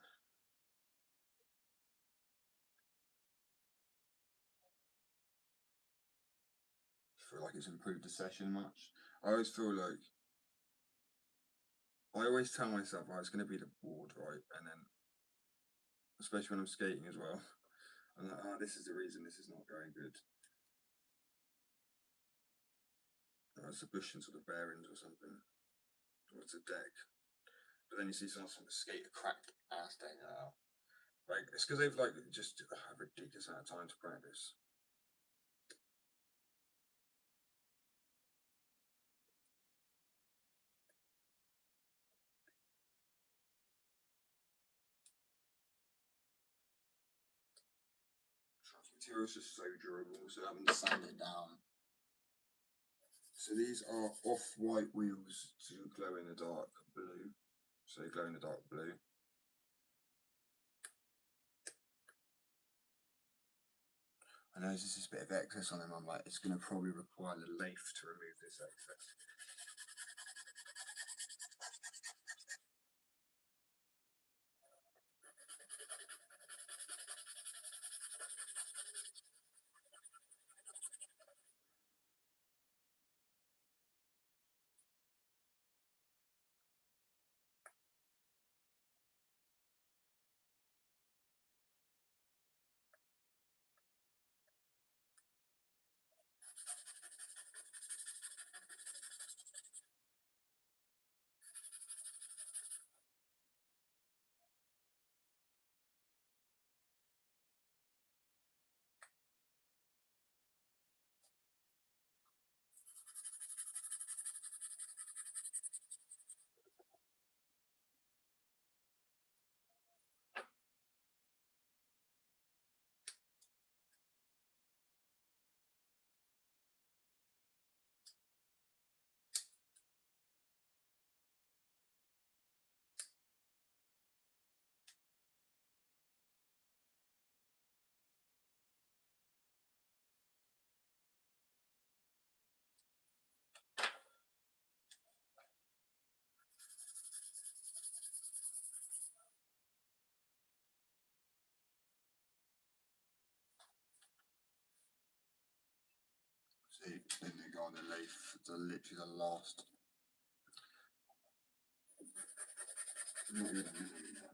I feel like it's improved the session much. I always feel like I always tell myself, oh, it's going to be the board, right? And then, especially when I'm skating as well, I'm like, oh, this is the reason this is not going good. Or it's the bushings or the bearings or something. Or it's a deck. But then you see someone skate a cracked ass deck out. Like, it's because they've like just a ridiculous amount of time to practice. Material's just so durable, so having to sand it down. So these are off-white wheels to glow in the dark blue. So they glow in the dark blue. I know there's this bit of excess on them. I'm like, it's going to probably require the lathe to remove this excess. See, then they go on the lathe. It's literally the last. Not even a millimeter.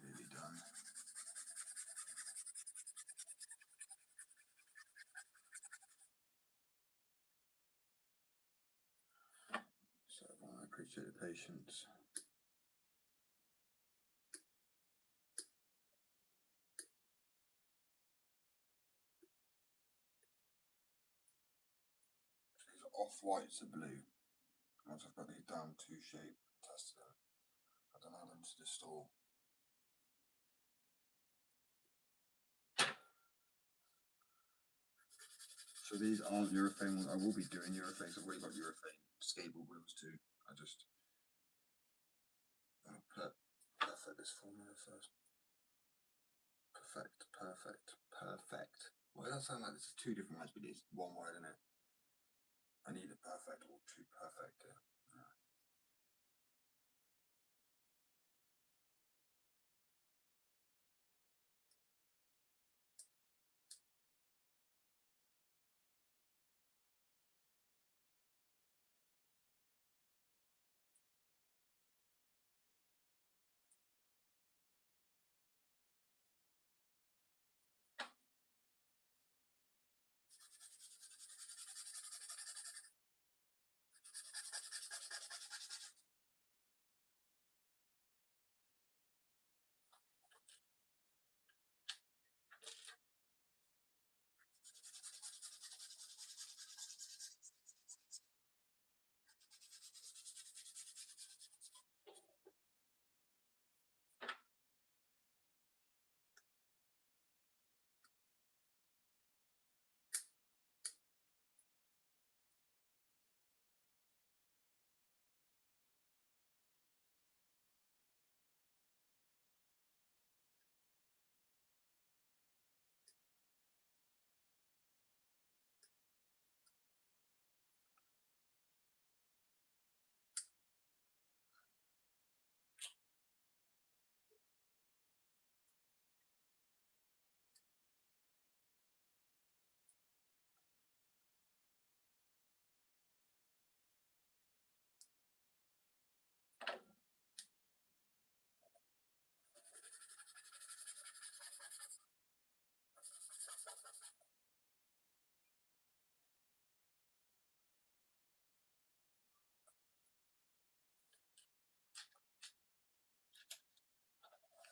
Nearly done. So I appreciate the patience. So these are off-white to blue. Once I've got these down to shape, tested them. I don't know how them to the store. So these aren't urethane ones. I will be doing urethane. I've already got urethane skateboard wheels too. I just perfect this formula first. Perfect. Why does that sound like this is two different words, but it's one word in it? I need a perfect or two perfect.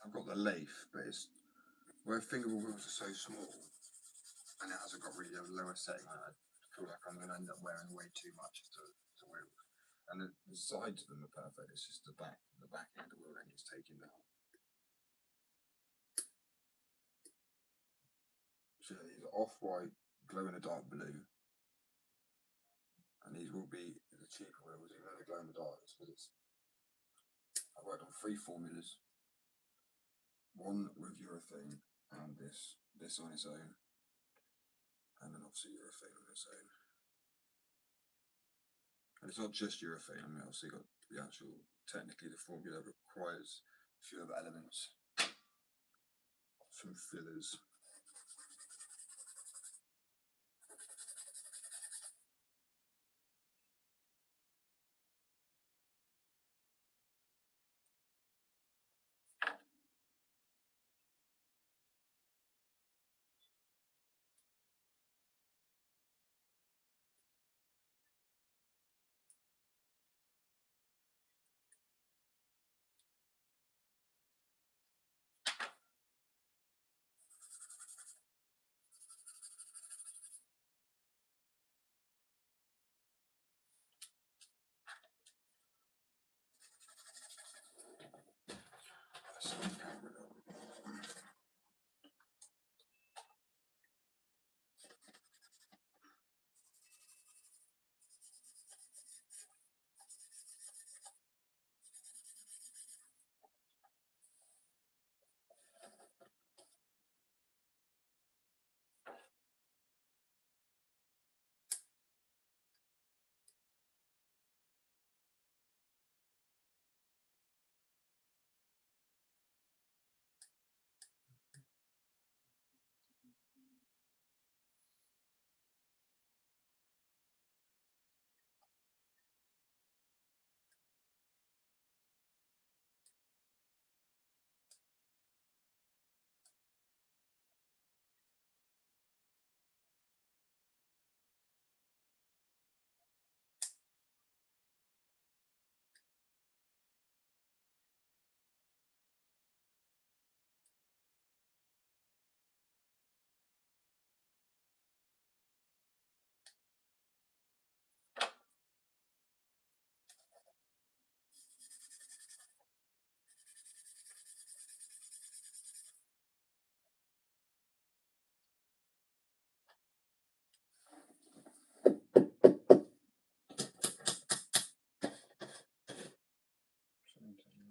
I've got the lathe, but it's where fingerable wheels are so small, and it hasn't got really a lower setting on it. I feel like I'm going to end up wearing way too much to wheels. And the sides of them are perfect. It's just the back end of the wheel that needs taking down. So these are off-white, glow in the dark blue, and these will be the cheaper wheels, even though they glow in the dark. It's because I worked on 3 formulas, one with urethane and this on its own, and then obviously urethane on its own. And it's not just urethane. I mean, obviously got the actual. Technically, the formula requires a few other elements, some fillers.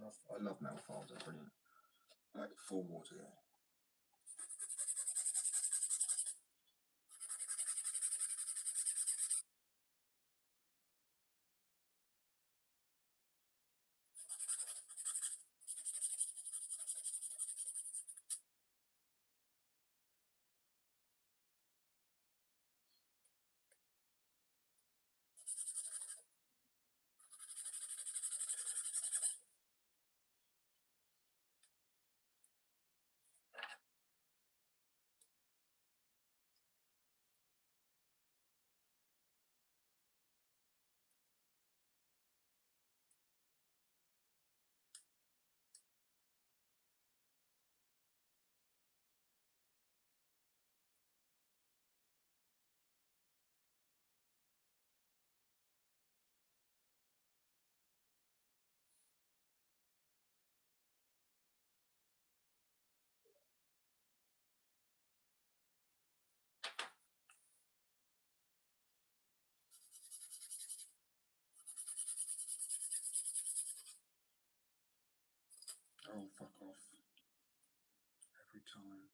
I love metal files. They're brilliant. Like full water. Yeah. Oh, fuck off. Every time.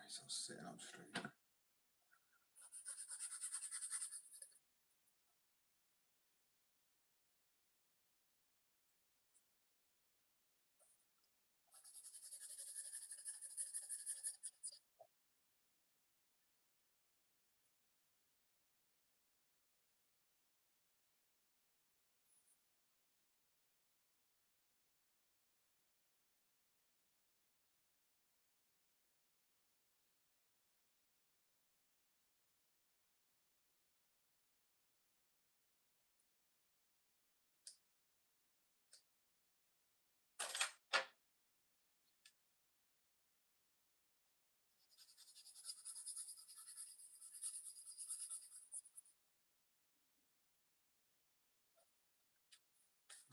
So sitting up straight.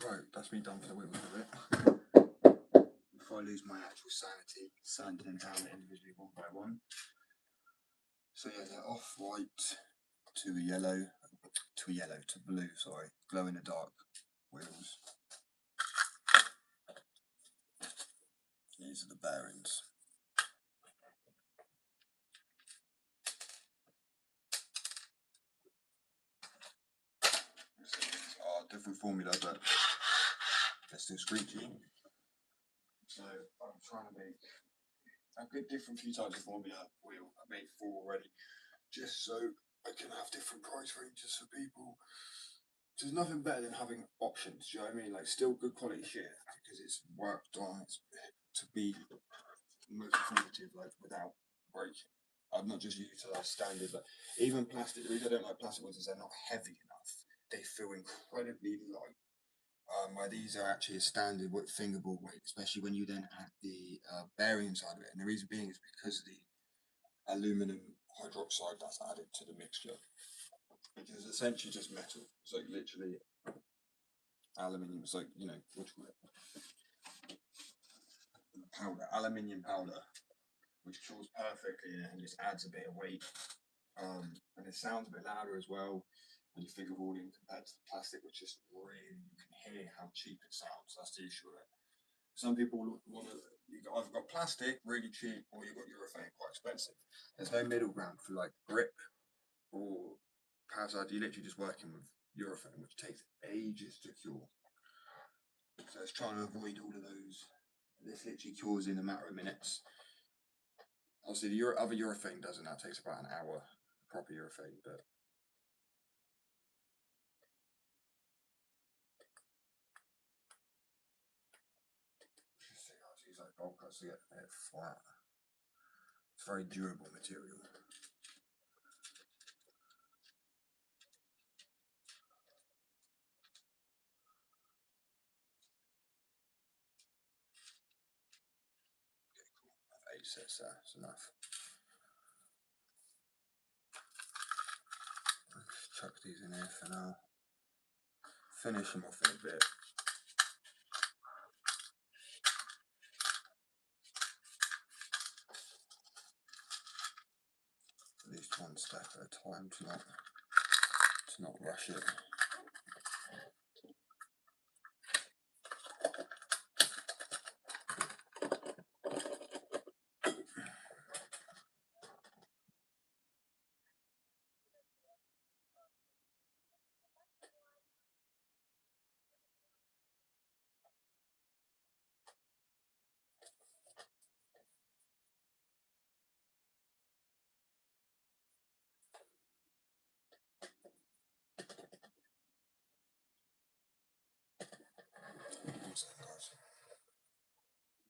Right, that's me done for the wheels of it. Before I lose my actual sanity, sanding down individually one by one. So yeah, they're off-white to a yellow, to blue, sorry, glow in the dark wheels. These are the bearings. So these are different formula, but they're still screechy. So I'm trying to make a good different few types of formula wheel. I made 4 already, just so I can have different price ranges for people. There's nothing better than having options. Do you know what I mean? Like, still good quality shit because it's worked on to be most informative, like without breaking. I've not just utilised standard, but even plastic. The reason I don't like plastic ones is they're not heavy enough. They feel incredibly light. Where these are actually a standard fingerboard weight, especially when you then add the bearing inside of it. And the reason being is because of the aluminum hydroxide that's added to the mixture, which is essentially just metal. It's like literally aluminium. It's like, you know, what do you call it? Powder, aluminium powder, which cures perfectly and just adds a bit of weight. And it sounds a bit louder as well when you think of audio compared to plastic, which is really, you can hear how cheap it sounds. That's the issue with it. Some people want to, you've either got plastic, really cheap, or you've got urethane, quite expensive. There's no middle ground for like grip or power side. You're literally just working with urethane, which takes ages to cure. So it's trying to avoid all of those. This literally cures in a matter of minutes. Obviously, the other urethane doesn't. That takes about an hour, proper urethane, but see, I use like bulk cuts to get it flat. It's very durable material. Okay, cool. I have 8 sets there. That's enough. Let's chuck these in here for now. Finish them off in a bit. At least one step at a time to not rush it.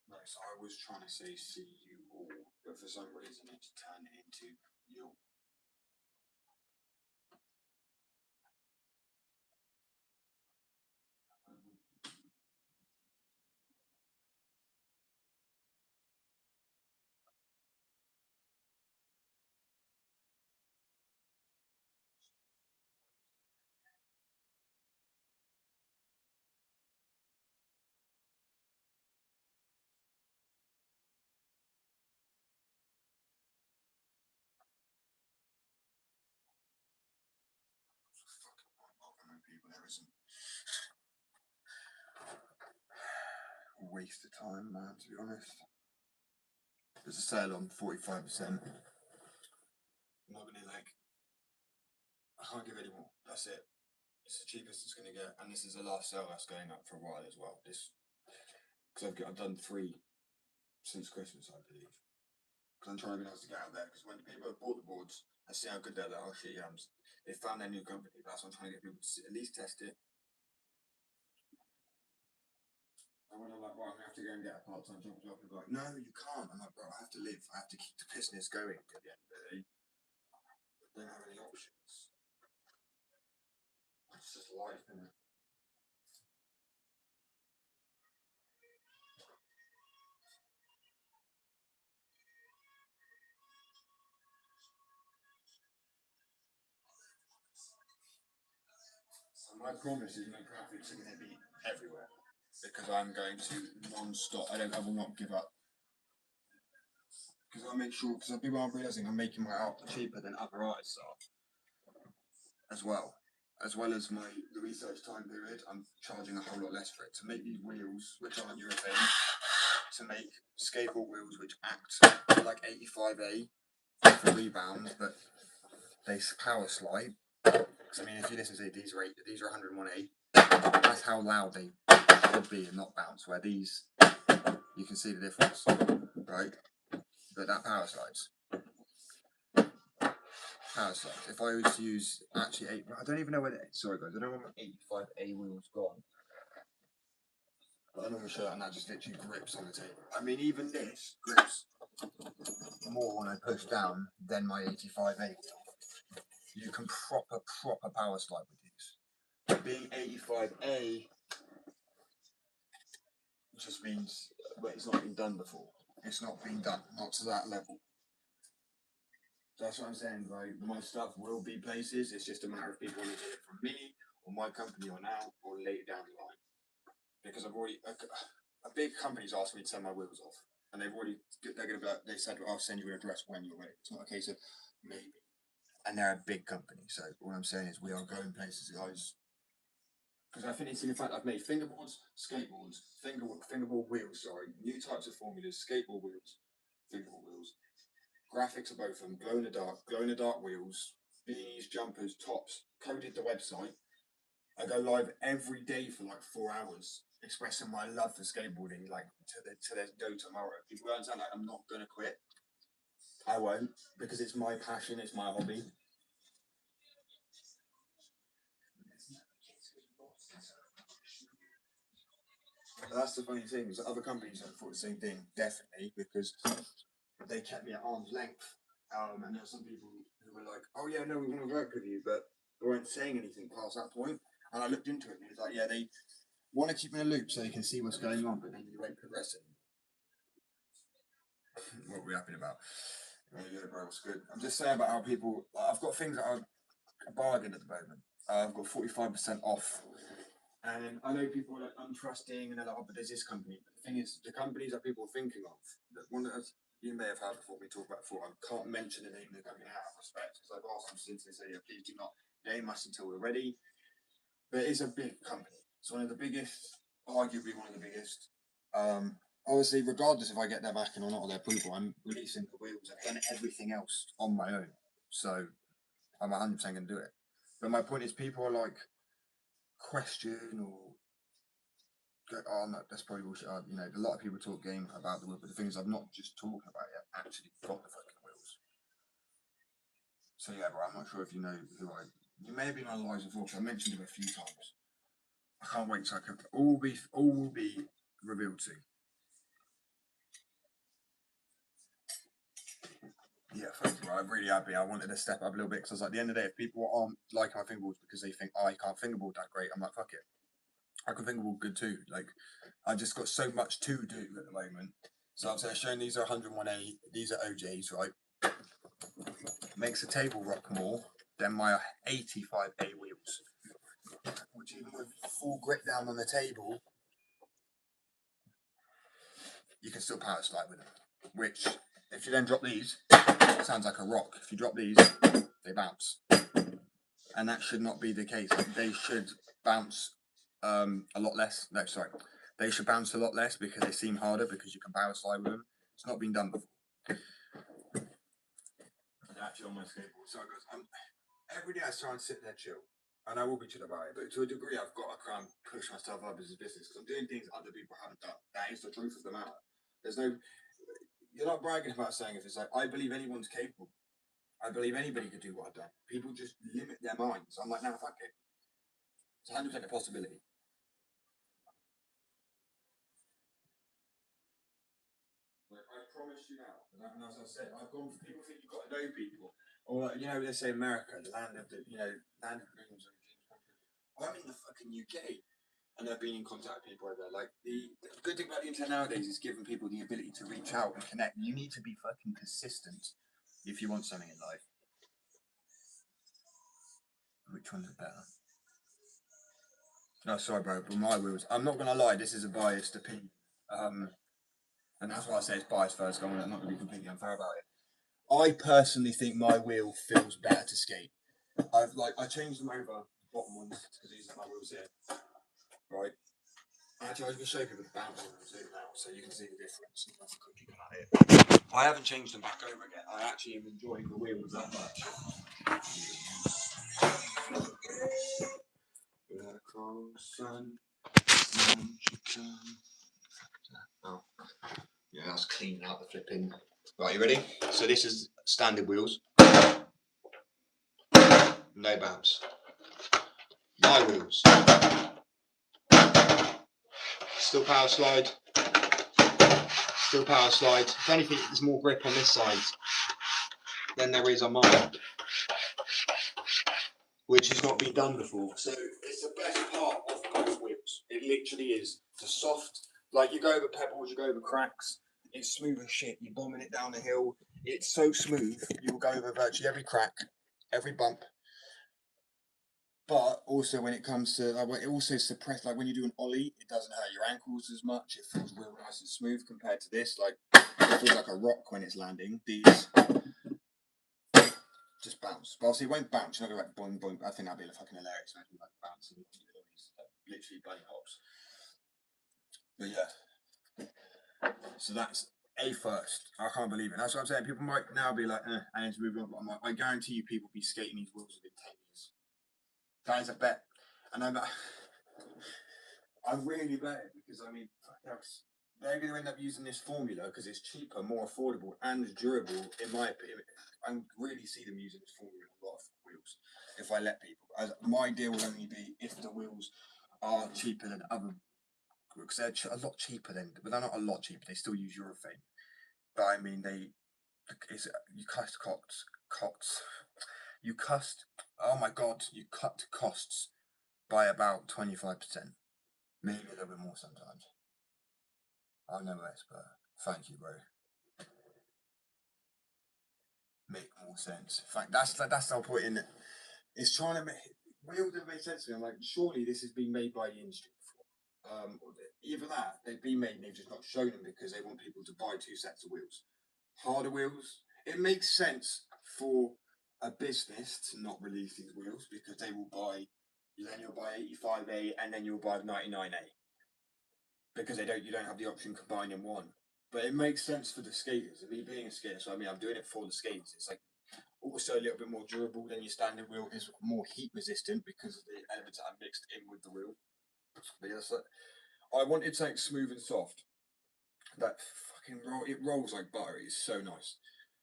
Right, so I was trying to say see you all, but for some reason it's turned into you. comparison. Waste of time, man, to be honest. There's a sale on 45%. I'm not gonna I can't give any more. That's it. It's the cheapest it's gonna get, and this is the last sale that's going up for a while as well. This because I've done 3 since Christmas, I believe. Because I'm trying to be nice to get out there. Because when people have bought the boards, I see how good they're. Like, oh shit, yeah, they found their new company. That's why I'm trying to get people to at least test it. And when I'm like, well, I'm gonna have to go and get a part-time job, people are like, no, you can't. I'm like, bro, I have to live. I have to keep the business going at the end of the day. I don't have any options. It's just life, isn't it? So my promise is my graphics are going to be everywhere because I'm going to non-stop. I will not give up. Because I make sure, because people aren't realizing I'm making my art cheaper than other artists are, as well. As well as the research time period, I'm charging a whole lot less for it to make these wheels, which aren't European, to make skateboard wheels which act like 85A for rebound, but they power slide. Because I mean, if you listen to it, these are 101A. That's how loud they should be and not bounce. Where these, you can see the difference, right? But that power slides. If I was to use actually I don't even know where. Sorry guys, I don't know where my 85A wheel's gone. But I normally show that, and that just literally grips on the table. I mean, even this grips more when I push down than my 85A wheel. You can proper power slide with these. Being 85A just means it's not been done before. It's not been done, not to that level. That's what I'm saying, right? My stuff will be places. It's just a matter of people wanting to get it from me or my company or now or later down the line. Because I've already a big company's asked me to send my wheels off, and they're gonna be like, they said, I'll send you an address when you're ready. It's not a case of maybe. And they're a big company, so what I'm saying is we are going places, guys. Because I think it's in the fact I've made fingerboards, skateboards, fingerboard wheels, new types of formulas, skateboard wheels, fingerboard wheels. Graphics of both of them, glow in the dark wheels, beanies, jumpers, tops, coded the website. I go live every day for like 4 hours, expressing my love for skateboarding, like to their go tomorrow. People don't understand, like, I'm not gonna quit. I won't, because it's my passion, it's my hobby. But that's the funny thing, is that other companies have thought the same thing, definitely, because they kept me at arm's length. And there's some people who were like, oh yeah, no, we want to work with you, but they weren't saying anything past that point. And I looked into it, and it was like, yeah, they want to keep me in a loop so they can see what's going on, but then you ain't progressing. What are we happy about? Yeah, bro, it's good. I'm just saying about how people. I've got things that are a bargain at the moment. I've got 45% off, and I know people are like untrusting and they're like, oh, but there's this company. But the thing is, the companies that people are thinking of, that one that you may have heard before we talk about before, I can't mention the name of the company out of respect because I've asked them since they say, yeah, please do not name us until we're ready. But it's a big company. It's one of the biggest, arguably one of the biggest. Obviously, regardless if I get their backing or not or their approval, I'm releasing the wheels. I've done everything else on my own, so I'm 100% going to do it. But my point is, people are like question or go, oh no, that's probably bullshit. You know, a lot of people talk game about the wheel, but the thing is, I'm not just talking about it. I've actually got the fucking wheels. So yeah, bro, I'm not sure if you know who I. You may have been on lives before, because I mentioned him a few times. I can't wait till all will be revealed soon. Yeah, thank you. I'm really happy. I wanted to step up a little bit because I was like, at the end of the day, if people aren't liking my fingerboards because they think, oh, I can't fingerboard that great, I'm like, fuck it. I can fingerboard good too. Like, I just got so much to do at the moment. So I'm saying, showing these are 101A, these are OJs, right? Makes the table rock more than my 85A wheels. Which even with full grip down on the table, you can still power slide with them. Which, if you then drop these, it sounds like a rock. If you drop these, they bounce. And that should not be the case. They should bounce a lot less. No, sorry, they should bounce a lot less because they seem harder because you can power slide with them. It's not been done before. And actually, on my skateboard, so it goes. Every day I try and sit there chill, and I will be chill about it. But to a degree, I've got to try and push myself up as a business because I'm doing things other people haven't done. That is the truth of the matter. There's no. You're not bragging about saying if it's like I believe anyone's capable. I believe anybody could do what I've done. People just limit their minds. I'm like, no, fuck it. It's 100% a possibility. Like, I promise you now, and as I said, I've gone. People think you've got to know people, or like, they say America, the land of the, land of dreams and dreams come true. I'm in the fucking UK, and I've been in contact with people over there. Like the good thing about the internet nowadays is giving people the ability to reach out and connect. You need to be fucking consistent if you want something in life. Which one's better? No, sorry, bro, but my wheels. I'm not gonna lie. This is a biased opinion. And that's why I say it's biased first. I'm not going to be completely unfair about it. I personally think my wheel feels better to skate. I changed them over bottom ones because these are my wheels here, right? Actually, I can show you the bounce on them now, so you can see the difference. I haven't changed them back over again. I actually am enjoying the wheels that much. Oh, yeah, that's cleaning out the flipping. Right, you ready? So this is standard wheels. No bounce. My wheels. Still power slide. Still power slide. If anything, there's more grip on this side than there is on mine, which has not been done before. So it's the best part of both wheels. It literally is. It's a soft, like you go over pebbles, you go over cracks. It's smooth as shit. You're bombing it down the hill. It's so smooth. You'll go over virtually every crack, every bump. But also when it comes to, it also suppresses, like when you do an ollie, it doesn't hurt your ankles as much. It feels real nice and smooth compared to this. Like, it feels like a rock when it's landing. These just bounce. But obviously it won't bounce. You're not going to like boing, boing. I think that'd be fucking hilarious. Imagine like bouncing, literally bunny hops. But yeah. So that's a first. I can't believe it. That's what I'm saying. People might now be like, I need to move on. But I'm like, I guarantee you people be skating these wheels within 10 years. That is a bet. And I really bet it because I mean, they're going to end up using this formula because it's cheaper, more affordable, and durable. In my opinion, I really see them using this formula in a lot of wheels. If I let people, my deal will only be if the wheels are cheaper than other, because they're a lot cheaper than, but they're not a lot cheaper. They still use urethane, but I mean you cut costs by about 25%. Maybe a little bit more sometimes. I'm no expert. Thank you, bro. Make more sense. In fact, that's how I'll put in it. It's trying to make wheels that make sense to me. I'm like, surely this has been made by the industry before. Either that they've been made and they've just not shown them because they want people to buy 2 sets of wheels. Harder wheels. It makes sense for a business to not release these wheels because they will buy. Then you'll buy 85A and then you'll buy 99A because you don't have the option combining one. But it makes sense for the skaters. Me being a skater, so I mean, I'm doing it for the skaters. It's like also a little bit more durable than your standard wheel. Is more heat resistant because of the elements that are mixed in with the wheel. But yeah, so I wanted something smooth and soft. That fucking it rolls like butter. It's so nice.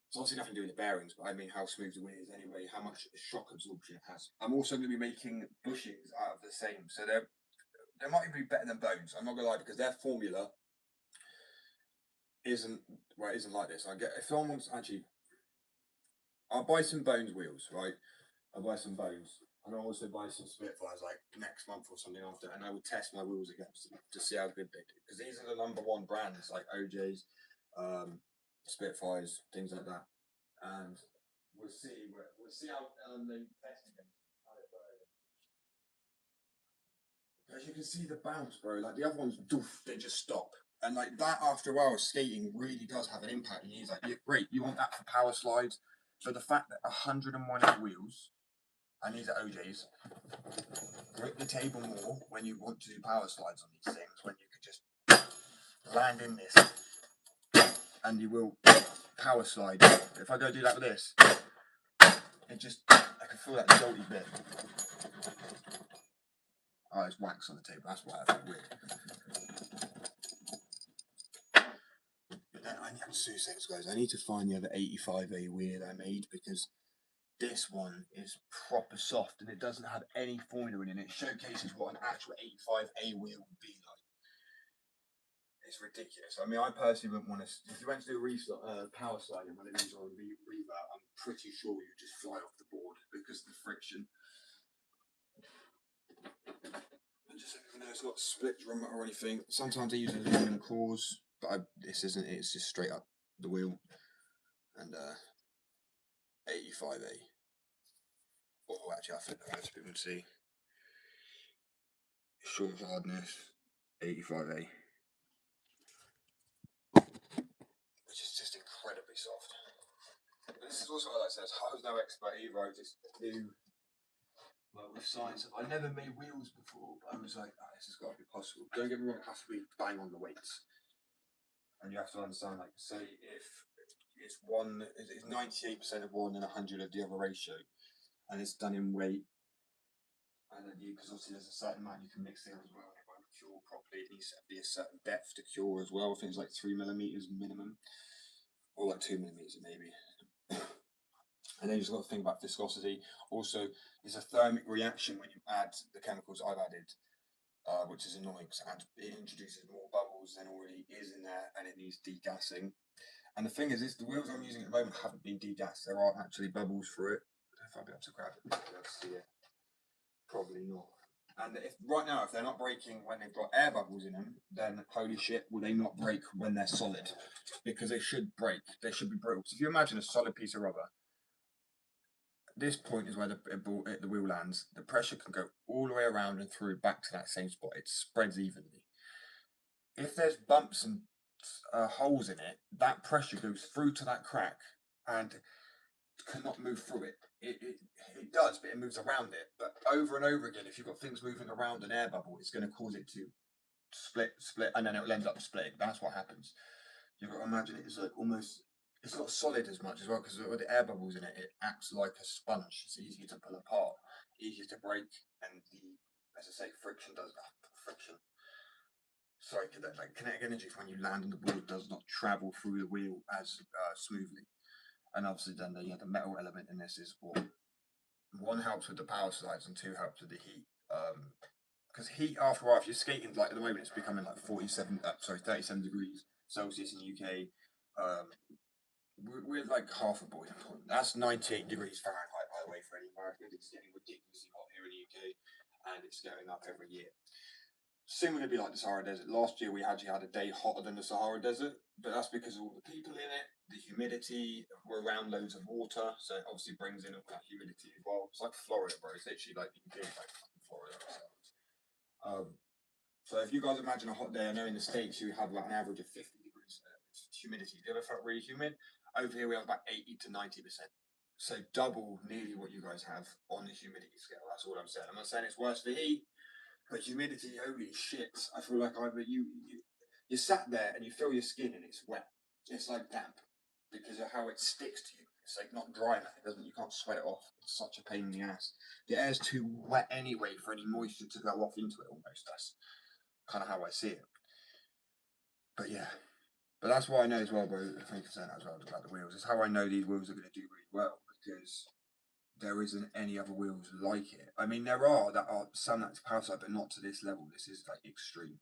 It's obviously nothing to do with the bearings, but I mean how smooth the wheel is anyway. How much shock absorption it has. I'm also going to be making bushings out of the same, so they might even be better than Bones. I'm not gonna lie because their formula isn't like this. If someone wants actually, I'll buy some Bones wheels, right? I'll buy some Bones, and I'll also buy some Spitfires like next month or something after, and I will test my wheels against them to see how good they do because these are the #1 brands like OJ's, Spitfires, things like that, and we'll see how they test against. As you can see the bounce, bro. Like the other ones, doof, they just stop. And like that after a while of skating really does have an impact. And he's like, yeah, great, you want that for power slides. But the fact that 101 wheels, and these are OJs, grip the table more when you want to do power slides on these things, when you could just land in this and you will power slide. If I go do that with this, it just, I can feel that jolty bit. Oh, it's wax on the table, that's why I felt weird. But then I need 2 seconds, guys. I need to find the other 85A wheel I made, because this one is proper soft and it doesn't have any formula in it. It showcases what an actual 85A wheel would be like. It's ridiculous. I mean, I personally wouldn't want to. If you went to do a power sliding one of these on reverb, I'm pretty sure you just fly off the board because of the friction. And just even though it's not split drum or anything, sometimes I use aluminum cores, but this isn't it. It's just straight up the wheel. And 85A. Oh, actually, I think most people can see. Short hardness, 85A. Which is just incredibly soft. But this is also what I said, I was no expert either, I just knew, well, with science, I never made wheels before, but I was like, oh, this has got to be possible. Don't get me wrong, it has to be bang on the weights. And you have to understand, like, say if it's 98% of one and 100 of the other ratio, and it's done in weight, and then because obviously there's a certain amount you can mix in as well, and it won't cure properly, it needs to be a certain depth to cure as well, things like 3mm minimum. Or like 2mm maybe. And then you've just got to think about viscosity. Also, there's a thermic reaction when you add the chemicals I've added, which is annoying because it introduces more bubbles than already is in there, and it needs degassing. And the thing is, the wheels I'm using at the moment haven't been degassed. There are actually bubbles through it. If I'll be able to grab it, I'll be able to see it. Probably not. And if right now, if they're not breaking when they've got air bubbles in them, then holy shit, will they not break when they're solid? Because they should break. They should be brittle. So if you imagine a solid piece of rubber, this point is where the wheel lands. The pressure can go all the way around and through back to that same spot. It spreads evenly. If there's bumps and holes in it, that pressure goes through to that crack and cannot move through it. It does, but it moves around it. But over and over again, if you've got things moving around an air bubble, it's going to cause it to split, and then it will end up splitting. That's what happens. You've got to imagine it is like almost, it's not solid as much as well, because with the air bubbles in it, it acts like a sponge. It's easier to pull apart, easier to break, and as I say, friction does that. Friction. Sorry, that like kinetic energy when you land on the board does not travel through the wheel as smoothly. And obviously then the metal element in this is what, one helps with the power slides and two helps with the heat. Because heat after a while, if you're skating, like at the moment it's becoming like 37 degrees Celsius in the UK. We're like half a boiling point. That's 98 degrees Fahrenheit, by the way, for any Americans. It's getting ridiculously hot here in the UK, and it's going up every year. Similarly, like the Sahara Desert. Last year we actually had a day hotter than the Sahara Desert, but that's because of all the people in it, the humidity. We're around loads of water, so it obviously brings in all that humidity as well. It's like Florida, bro. It's literally like you can feel like Florida. So if you guys imagine a hot day, I know in the States you have like an average of 50 degrees humidity. Do you ever felt really humid? Over here we have about 80 to 90%. So double nearly what you guys have on the humidity scale. That's all I'm saying. I'm not saying it's worse for heat, but humidity, holy shit. I feel like you sat there and you feel your skin and it's wet. It's like damp because of how it sticks to you. It's like not dry enough. You can't sweat it off. It's such a pain in the ass. The air's too wet anyway for any moisture to go off into it almost. That's kind of how I see it. But yeah. But that's why I know as well, bro. Thank you for saying that as well about the wheels. It's how I know these wheels are going to do really well, because there isn't any other wheels like it. I mean, there are some that's power side, but not to this level. This is like extreme.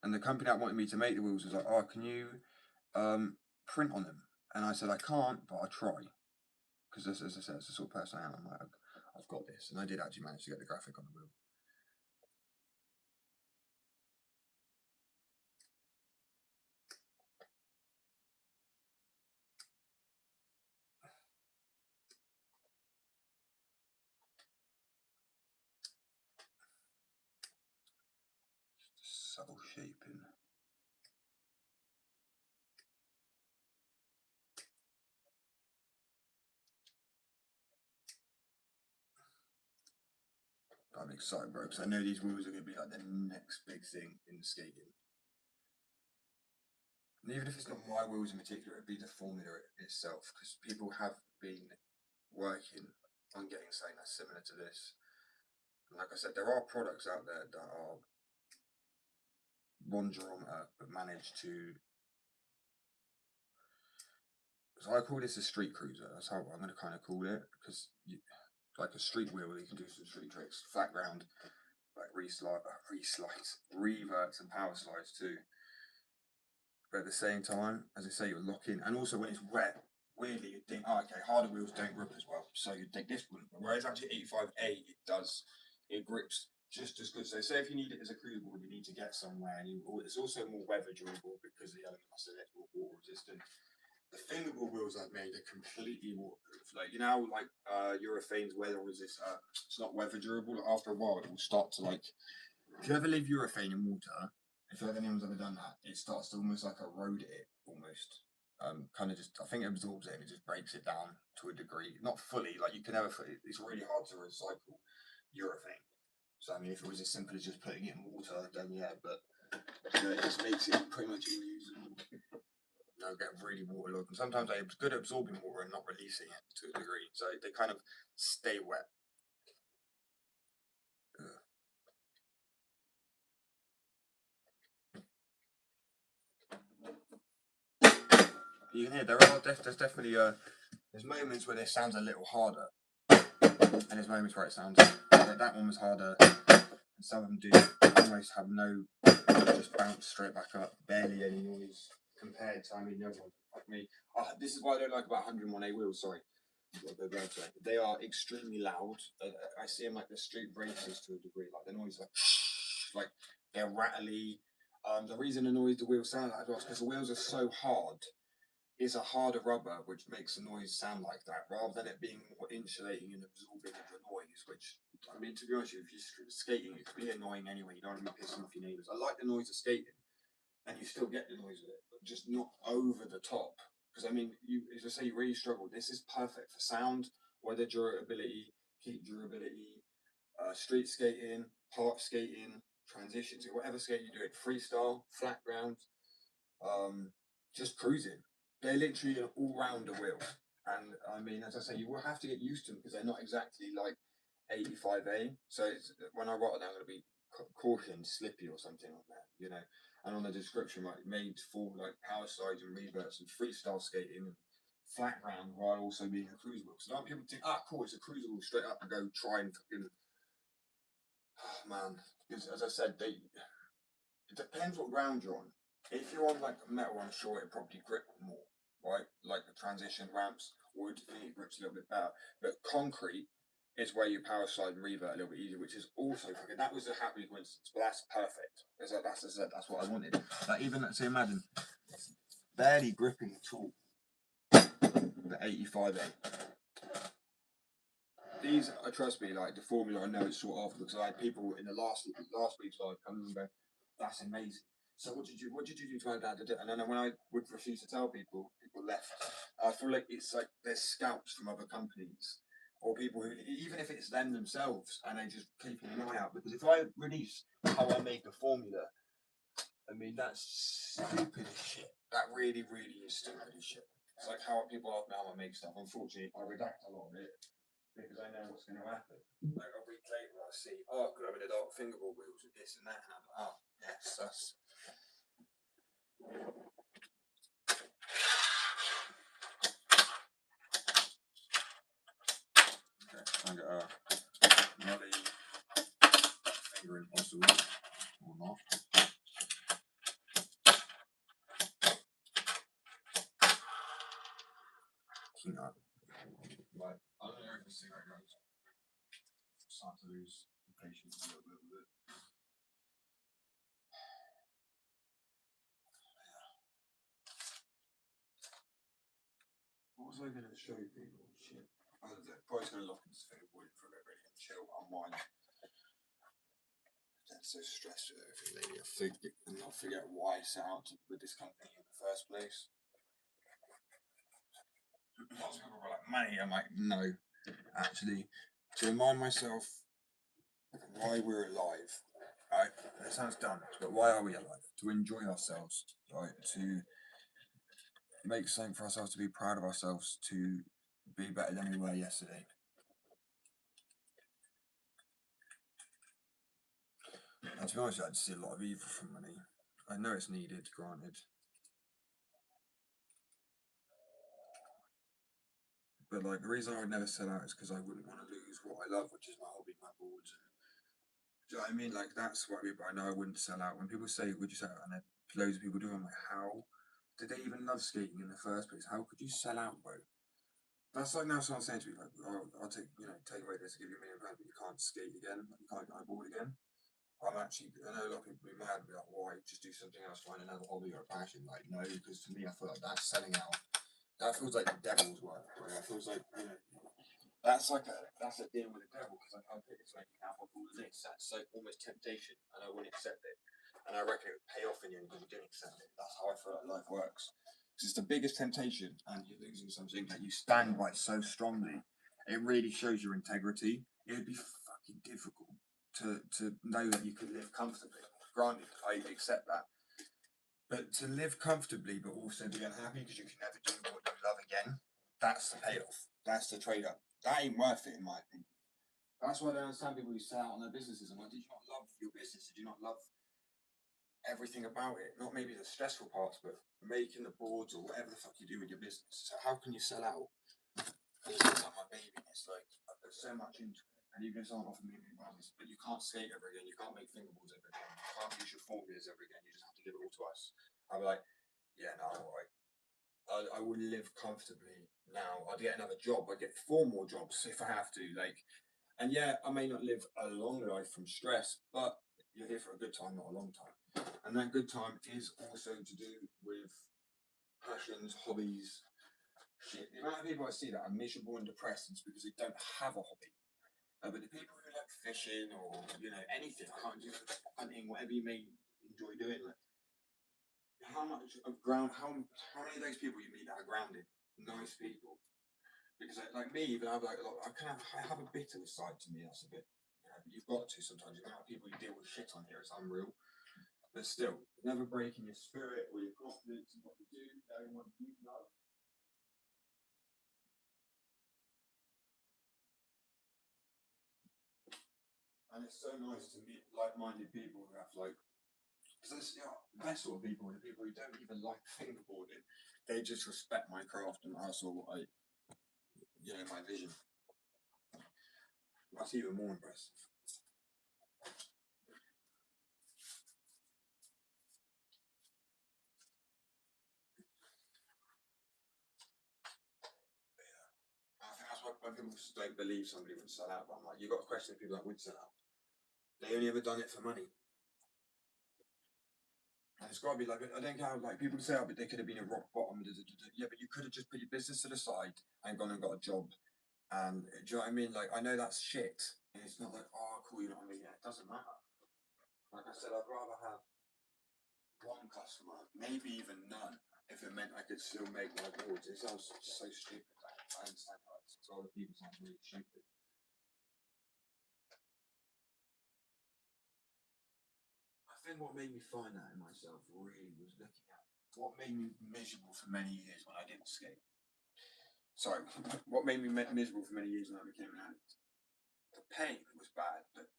And the company that wanted me to make the wheels was like, "Oh, can you print on them?" And I said, "I can't, but I'll try." Because as I said, it's the sort of person I am. I'm like, I've got this, and I did actually manage to get the graphic on the wheel. Subtle shaping. I'm excited, bro, because I know these wheels are going to be like the next big thing in skating. And even if it's not my wheels in particular, it'd be the formula itself, because people have been working on getting something that's similar to this. And like I said, there are products out there that are Bongerometer but manage to. So I call this a street cruiser. That's how I'm going to kind of call it, because like a street wheel, you can do some street tricks, flat ground, like re-slides, reverts, and power slides too. But at the same time, as I say, you're locking, and also when it's wet, weirdly you think, oh, okay, harder wheels don't grip as well, so you think this one. Whereas actually 85A, it does, it grips just as good. So say if you need it as a cruiser board, you need to get somewhere, and it's also more weather durable because the elements are water resistant. The fingerboard wheels I've made are completely waterproof. Like, you know, like urethane's weather resistant. It's not weather durable. After a while, it will start to like. If you ever leave urethane in water, if anyone's ever done that, it starts to almost like erode it, almost. Kind of just, I think it absorbs it and it just breaks it down to a degree. Not fully, like you can never. It's really hard to recycle urethane. So I mean, if it was as simple as just putting it in water, then yeah, but it just makes it pretty much unusable. Get really waterlogged, and sometimes they're good at absorbing water and not releasing it to a degree, so they kind of stay wet. You can hear there's definitely there's moments where this sounds a little harder, and there's moments where it sounds like that one was harder, and some of them do almost have no, just bounce straight back up, barely any noise compared to, I mean, the other one, like me. This is what I don't like about 101A wheels, sorry. They are extremely loud. I see them like the street races to a degree, like the noise, like they're rattly. The reason the wheels sound like that is because the wheels are so hard. It's a harder rubber, which makes the noise sound like that, rather than it being more insulating and absorbing the noise. Which, I mean, to be honest with you, if you're skating, it can be annoying anyway. You don't want to be pissing off your neighbours. I like the noise of skating, and you still get the noise of it, but just not over the top. Because I mean, as I say, you really struggle. This is perfect for sound, weather durability, heat durability, street skating, park skating, transitions, whatever skating you do it, freestyle, flat ground, just cruising. They're literally an all-rounder wheel. And I mean, as I say, you will have to get used to them because they're not exactly like 85A. So when I write it, I'm going to be caution, slippy or something like that, you know. And on the description, like made for like power slides and reverts and freestyle skating and flat ground while also being a cruiser wheel. So a lot of people think, cool, it's a cruiser wheel, straight up and go try and fucking, man. Because as I said, it depends what ground you're on. If you're on like metal, I'm sure it probably grip more, right? Like the transition ramps, wood, it grips a little bit better. But concrete is where you power slide and revert a little bit easier, which is also fucking. That was a happy coincidence, but that's perfect. That's what I wanted. Like even let's say imagine barely gripping at all. The 85A. These, trust me, like the formula, I know it's sought after because I had people in the last week's live come and go, "That's amazing." So what did you do to add that? And then when I would refuse to tell people, people left. I feel like it's like they're scouts from other companies or people who, even if it's them themselves, and they just keeping an eye out. Because if I release how I make a formula, I mean that's stupid as shit. That really, really is stupid as shit. It's like how people ask me how I make stuff. Unfortunately, I redact a lot of it because I know what's going to happen. Like a week later, I see, I'm in the dark fingerboard wheels with this and that, and I'm like, yes, that's. Okay, I got a Molly finger impossible or not. No. Like, I don't know if you see where it goes. Start to lose patience a little bit with it. What was I going to show people? Shit. I don't know. Probably going to lock into fingerboard for a bit, really, and chill, unwind. That's so stressed with everything lately. I not forget why I set out with this company in the first place. Lots of people were like, money. I'm like, no. Actually, to remind myself why we're alive, right? That sounds dumb, but why are we alive? To enjoy ourselves, right? To make something for ourselves, to be proud of ourselves, to be better than we were yesterday. And to be honest, I just see a lot of evil from money. I know it's needed, granted, but like the reason I would never sell out is because I wouldn't want to lose what I love, which is my hobby, my boards. And, do you know what I mean? Like that's what I mean. But I know I wouldn't sell out. When people say, "Would you sell out?" and then loads of people do, I'm like, how did they even love skating in the first place? How could you sell out, bro? That's like now someone saying to me, like, "Oh, I'll take away this, give you £1 million, but you can't skate again, like, you can't get on a board again." I'm actually, I know a lot of people be mad and be like, "Why? Just do something else, find another hobby or a passion." Like, no, because to me, I feel like that's selling out. That feels like the devil's work, bro. That feels like, that's a deal with the devil because I can't take this making out of all of this. That's like almost temptation, and I wouldn't accept it. And I reckon it would pay off in the end because you didn't accept it. That's how I feel like life works. Because it's the biggest temptation, and you're losing something that you stand by so strongly. It really shows your integrity. It would be fucking difficult to know that you could live comfortably. Granted, I accept that. But to live comfortably but also be unhappy because you can never do what you love again, that's the payoff. That's the trade up. That ain't worth it in my opinion. That's why I don't understand people who sell out on their businesses. I'm like, did you not love your business? Did you not love everything about it? Not maybe the stressful parts, but making the boards or whatever the fuck you do with your business. So how can you sell out? It's like my baby. It's like I put so much into it. And even if someone offered me £1 million, but you can't skate ever again, you can't make fingerboards ever again, you can't use your formulas ever again, you just have to give it all to us. I'd be like, yeah, no, all right. I would live comfortably now. I'd get another job. I'd get 4 more jobs if I have to. Like, and yeah, I may not live a long life from stress, but you're here for a good time, not a long time. And that good time is also to do with passions, hobbies, shit. The amount of people I see that are miserable and depressed is because they don't have a hobby. But the people who like fishing or anything, I can't do hunting, whatever you may enjoy doing, like how much of ground, how many of those people you meet that are grounded, nice people? Because like me, even I have like a lot. I have a bit of a side to me that's a bit. But you've got to sometimes. The amount of people you deal with shit on here is unreal. But still, never breaking your spirit or your confidence in what you do. Everyone you love. And it's so nice to meet like-minded people who have like. Because it's the best sort of people, the people who don't even like fingerboarding. They just respect my craft and also what my vision. That's even more impressive. I think that's why when people don't believe somebody would sell out. But I'm like, you've got to question the people that would sell out. They only ever done it for money. And it's got to be like, I don't care how, like, people say, oh, but they could have been a rock bottom. Da, da, da, da. Yeah, but you could have just put your business to the side and gone and got a job. And do you know what I mean? Like, I know that's shit. And it's not like, oh, cool, you know what I mean? Yeah, it doesn't matter. Like I said, I'd rather have one customer, maybe even none, if it meant I could still make my boards. It sounds so stupid. I understand how it's to other people sounds really stupid. I think what made me find that in myself really was looking at what made me miserable for many years when I didn't skate. Sorry, what made me miserable for many years when I became an addict. The pain was bad, but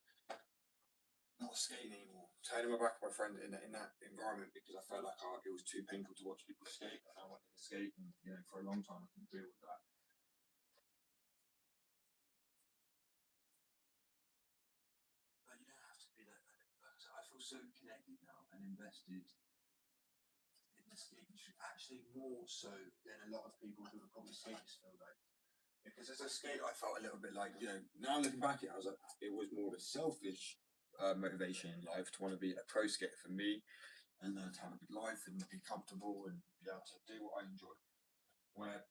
not skating anymore. Turning my back on my friend in that environment because I felt like it was too painful to watch people skate, and I wanted to skate, and for a long time I couldn't deal with that. But you don't have to be that. I feel so connected now and invested in the skate industry, actually more so than a lot of people who are probably skaters feel like. Because as a skater, I felt a little bit like, now looking back at it, I was like, it was more of a selfish motivation in life to want to be a pro skater for me and to have a good life and be comfortable and be able to do what I enjoy. Where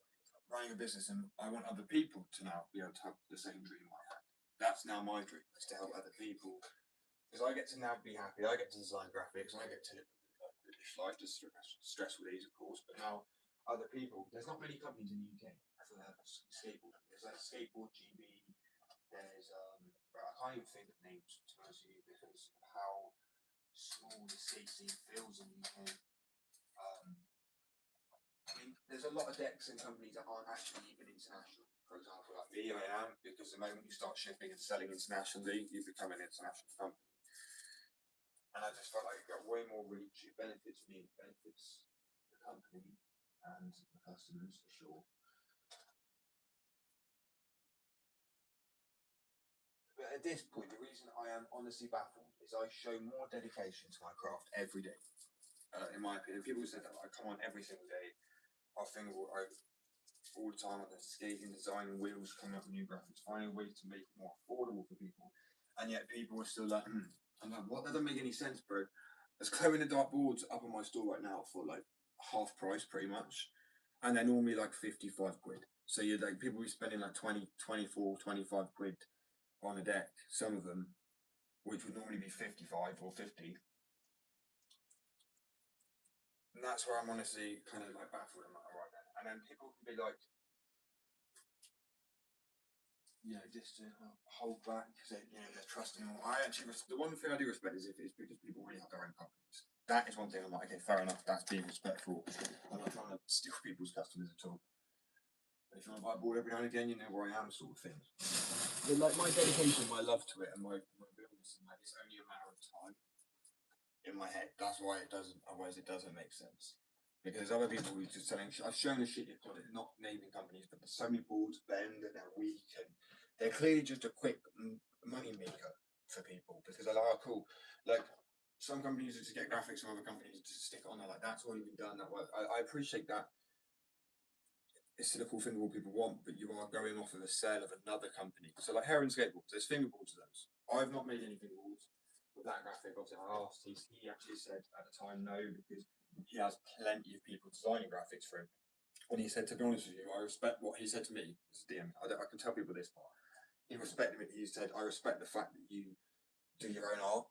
running a business and I want other people to now be able to have the same dream I had. That's now my dream, is to help other people. Because I get to now be happy, I get to design graphics, I get to live a British life, just stressful days, of course, but now other people, there's not many companies in the UK for skateboarding. There's like Skateboard GB, there's, I can't even think of names to be honest with you because of how small the CC feels in the UK. I mean, there's a lot of decks and companies that aren't actually even international. For example, like me, I am, because the moment you start shipping and selling internationally, you become an international company. And I just felt like it got way more reach. It benefits me, it benefits the company and the customers for sure. But at this point, the reason I am honestly baffled is I show more dedication to my craft every day. In my opinion, people said that I come on every single day. I think all the time, like skating, designing wheels, coming up with new graphics, finding ways to make it more affordable for people. And yet people are still like, I'm like, what? That doesn't make any sense, bro. There's glow in the dark boards up on my store right now for like half price pretty much. And they're normally like 55 quid. So you're like, people be spending like 20, 24, 25 quid on a deck, some of them, which would normally be 55 or 50. And that's where I'm honestly kind of like baffled. I'm like, all right then. And then people can be like, just to hold back because they're trusting more. I actually, the one thing I do respect is if it's because people really have their own companies. That is one thing I'm like, okay, fair enough. That's being respectful. I'm not trying to steal people's customers at all. But if you want to buy a board every now and again, you know where I am, sort of thing. But like my dedication, my love to it, and my realness, and it's only a matter of time in my head. That's why it doesn't. Otherwise, it doesn't make sense. Because other people who just selling, I've shown a shit on it, not naming companies, but there's so many boards bend and they're weak and they're clearly just a quick money maker for people because they're like, oh, cool. Like some companies just get graphics, some other companies just stick it on there like that's already been done. That work. I appreciate that. It's still a cool thing what people want, but you are going off of a sale of another company. So like Heron Skateboards, there's fingerboards of those. I've not made any fingerboards with that graphic. Obviously, I asked. He actually said at the time no because he has plenty of people designing graphics for him. And he said, to be honest with you, I respect what he said to me as a DM. I can tell people this part. He respected me. He said, I respect the fact that you do your own art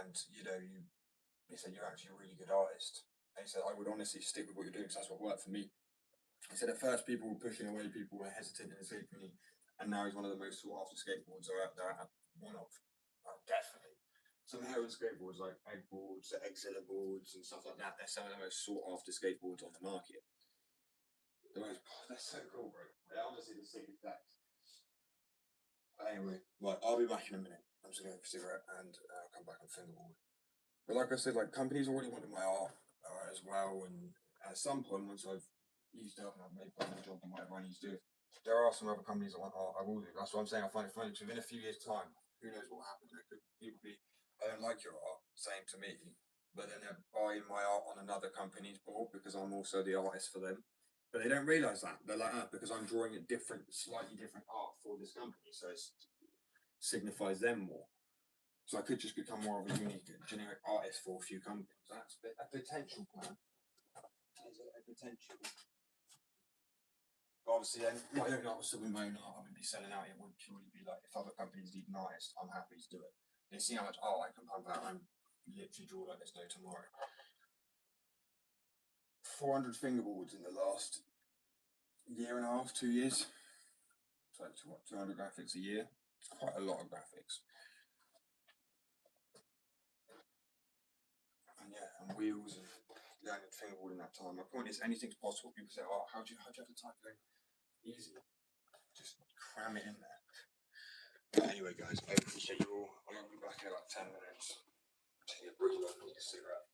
and, he said, you're actually a really good artist. And he said, I would honestly stick with what you're doing because that's what worked for me. He said, at first people were pushing away, people were hesitant and escaping me. And now he's one of the most sought after skateboards out there. One of, definitely. Some Heron skateboards like egg boards, Exilla boards, and stuff like that. They're some of the most sought after skateboards on the market. They're so cool, bro. They're honestly the same effect. Anyway, right, I'll be back in a minute. I'm just gonna have a cigarette and come back and fingerboard. But like I said, like companies already wanted my art as well, and at some point, once I've used up and I've made my job and whatever I need to do, there are some other companies that want art. I will do. That's what I'm saying. I find it funny because within a few years' time, who knows what happens? There could people be, I don't like your art, same to me, but then they're buying my art on another company's board because I'm also the artist for them. But they don't realise that. They're like, because I'm drawing a different, slightly different art for this company, so it signifies them more. So I could just become more of a unique, generic artist for a few companies. That's a potential plan. Is a potential. But obviously, then my own art was still my own art. I wouldn't be selling out. It would purely be like if other companies need an artist, I'm happy to do it. They see how much art I can pump out. I'm literally draw like there's no tomorrow. 400 fingerboards in the last year and a half, 2 years. So 200 graphics a year. It's quite a lot of graphics. And yeah, and wheels and learning fingerboard in that time. My point is, anything's possible. People say, "Oh, how do you have the time to easy? Just cram it in there." But anyway, guys, I appreciate you all. I'll be back in about 10 minutes. Take a breather, need a cigarette.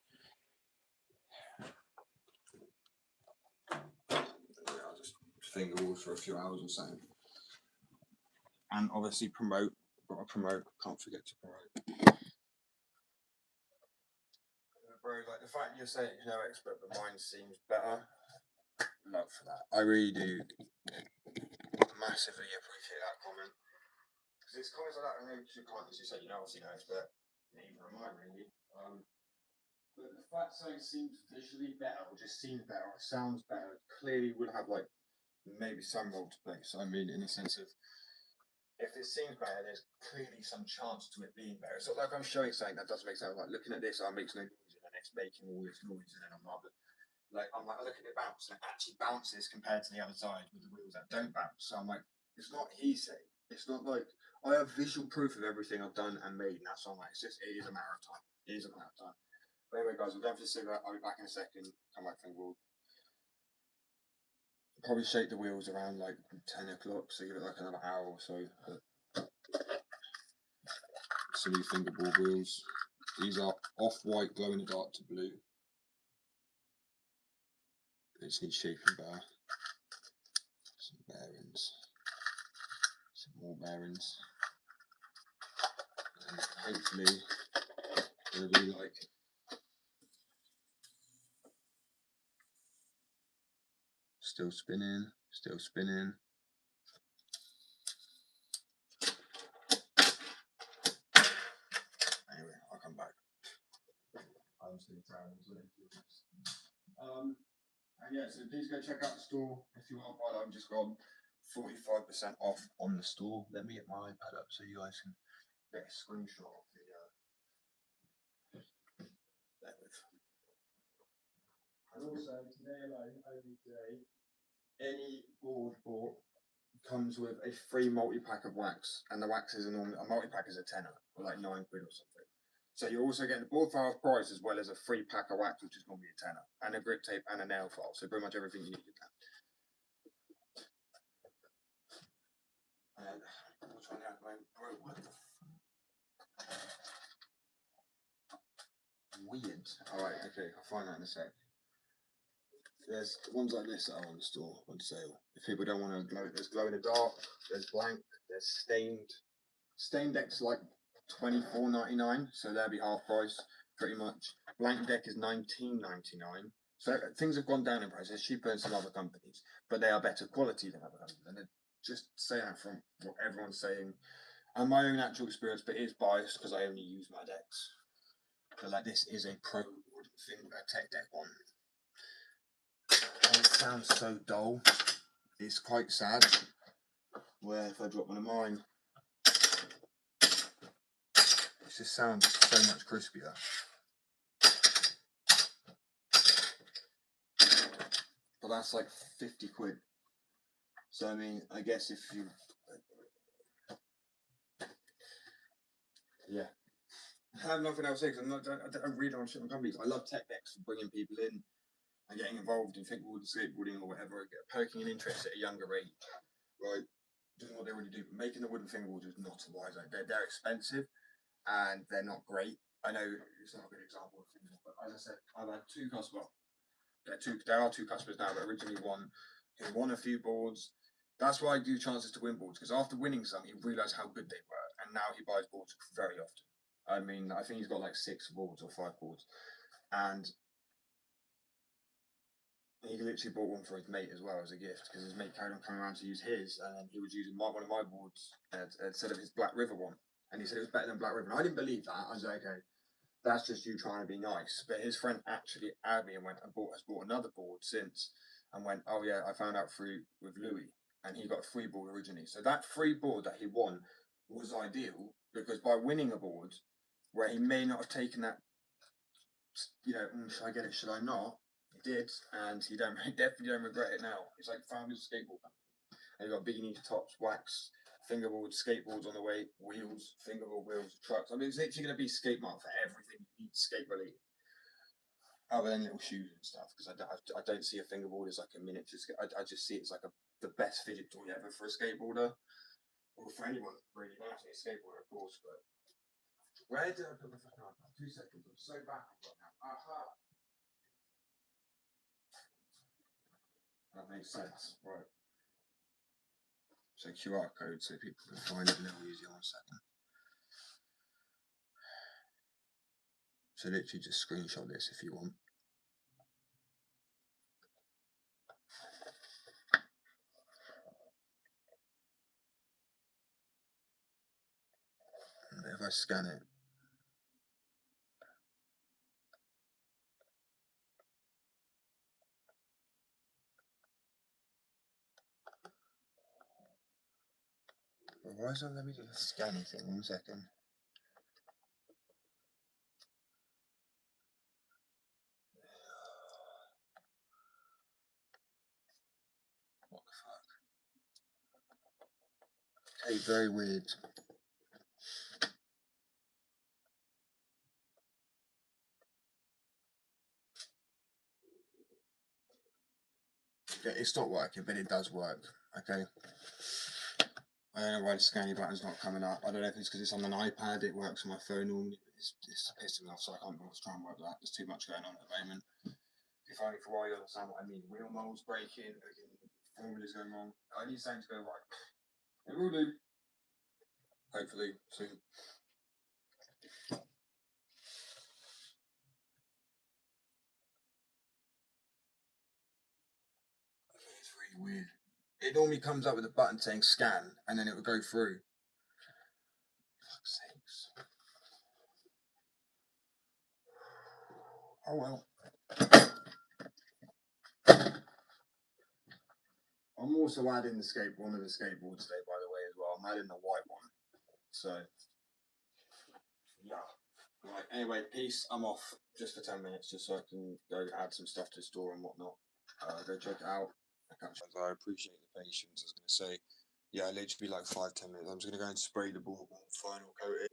Yeah, I'll just fingerboard for a few hours or something. And obviously promote. Gotta promote. Can't forget to promote. Bro, like the fact you're saying you're no expert, but mine seems better. Love for that. I really do massively appreciate that comment. Because it's comments like that, I know you can't just say, obviously no expert. Neither am I really. But the fact something seems visually better, or just seems better, or sounds better, clearly would have like maybe some role to play. So I mean, in the sense of if it seems better, there's clearly some chance to it being better. It's not like I'm showing something that doesn't make sense. Like looking at this, makes no noise, and then it's making all this noise, and then I'm not. I'm like, I look at it bounce, and it actually bounces compared to the other side with the wheels that don't bounce. So I'm like, it's not he say. It's not like I have visual proof of everything I've done and made, and that's all. Like, it is a matter of time. It is a matter of time. But anyway, guys, I'm going for the cigarette. I'll be back in a second. Come back from the wall. Probably shake the wheels around like 10 o'clock, so give it like another hour or so. Some new fingerboard wheels. These are off-white, glow in the dark to blue. They just need shaping bar. Some bearings. Some more bearings. And hopefully it'll be like still spinning, still spinning. Anyway, I'll come back. I'm just going to try and yeah, so please go check out the store if you want to buy that. I've just got 45% off on the store. Let me get my iPad up so you guys can get a screenshot of the and also today alone, only today, any board bought comes with a free multi-pack of wax, and the wax is a multi-pack is a tenner, or like £9 or something. So you're also getting the board for half price as well as a free pack of wax, which is normally a tenner, and a grip tape and a nail file. So pretty much everything you need in that. And what's right now at the moment? Bro, what the weird. Alright, okay, I'll find that in a sec. There's ones like this that are on the store on sale. If people don't want to glow, there's glow in the dark, there's blank, there's stained. Stained deck's like $24.99, so that'd be half price pretty much. Blank deck is $19.99. So things have gone down in price. It's cheaper than some other companies, but they are better quality than other companies. And just saying that from what everyone's saying, and my own actual experience, but it is biased because I only use my decks. So like this is a pro thing, a tech deck one. And it sounds so dull. It's quite sad. Where if I drop one of mine, it just sounds so much crispier. But that's like 50 quid. So I mean, I guess if you, yeah. I have nothing else to say because I don't really want to shit on companies. I love tech decks for bringing people in and getting involved in fingerboard, skateboarding, or whatever, poking an interest at a younger age, right? Doing what they already do, but making the wooden fingerboards is not a wise idea. They're expensive and they're not great. I know it's not a good example of fingerboard, but as I said, I've had two customers. There are two customers now, but originally one who won a few boards. That's why I do chances to win boards, because after winning some, he realised how good they were, and now he buys boards very often. I mean, I think he's got like 6 boards or 5 boards, and he literally bought one for his mate as well as a gift, because his mate carried on coming around to use his, and then he was using one of my boards instead of his Black River one, and he said it was better than Black River. And I didn't believe that. I was like, okay, that's just you trying to be nice. But his friend actually added me and went and has bought another board since, and went, oh yeah, I found out with Louis, and he got a free board originally. So that free board that he won was ideal, because by winning a board where he may not have taken that, should I get it, should I not? He did, and he definitely don't regret it now. He's like found his skateboard company, and he got beanie tops, wax, fingerboards, skateboards on the way, wheels, fingerboard wheels, trucks. I mean, it's literally going to be skate mark for everything you need skate related, other than little shoes and stuff. Because I don't see a fingerboard as like a miniature skate. I just see it as like the best fidget toy ever for a skateboarder, or for anyone really. Not actually a skateboarder, of course, but where did I put my fucking iPad? 2 seconds. I'm so baffled right now. Aha. That makes sense, right? So QR code so people can find it a little easier. 1 second. So literally just screenshot this if you want. And if I scan it, why isn't it let me do the scanning thing? 1 second. What the fuck? Okay, very weird. It stopped working, but it does work. Okay. I don't know why the scanny button's not coming up. I don't know if it's because it's on an iPad. It works on my phone normally. It's pissing me off, so I can't bother to try and work that. There's too much going on at the moment. If only for a while you understand what I mean. Wheel molds breaking, again, formulas going wrong. I need something to go right. It will do. Hopefully soon. It's really weird. It normally comes up with a button saying scan, and then it will go through. Fuck's sakes. Oh well. I'm also adding one of the skateboards today, by the way, as well. I'm adding the white one. So, yeah. Right, anyway, peace. I'm off just for 10 minutes, just so I can go add some stuff to the store and whatnot. Go check it out. I appreciate the patience. I was going to say, yeah, literally like 5-10 minutes. I'm just going to go and spray the ball final coat.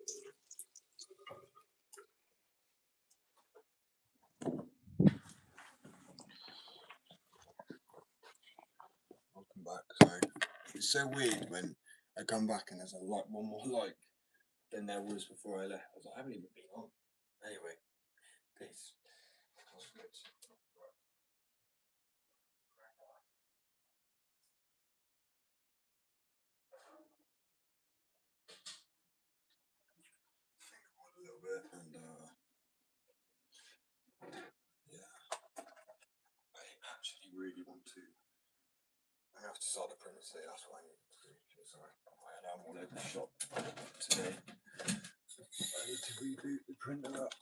Welcome back. So, it's so weird when I come back and there's a one more like than there was before I left. I was like, I haven't even been on. Anyway, peace. That was good. A little bit, and yeah, I actually really want to. I have to start the printer today. That's what I need to do. Sorry, I am all over the shop today. I need to reboot the printer up.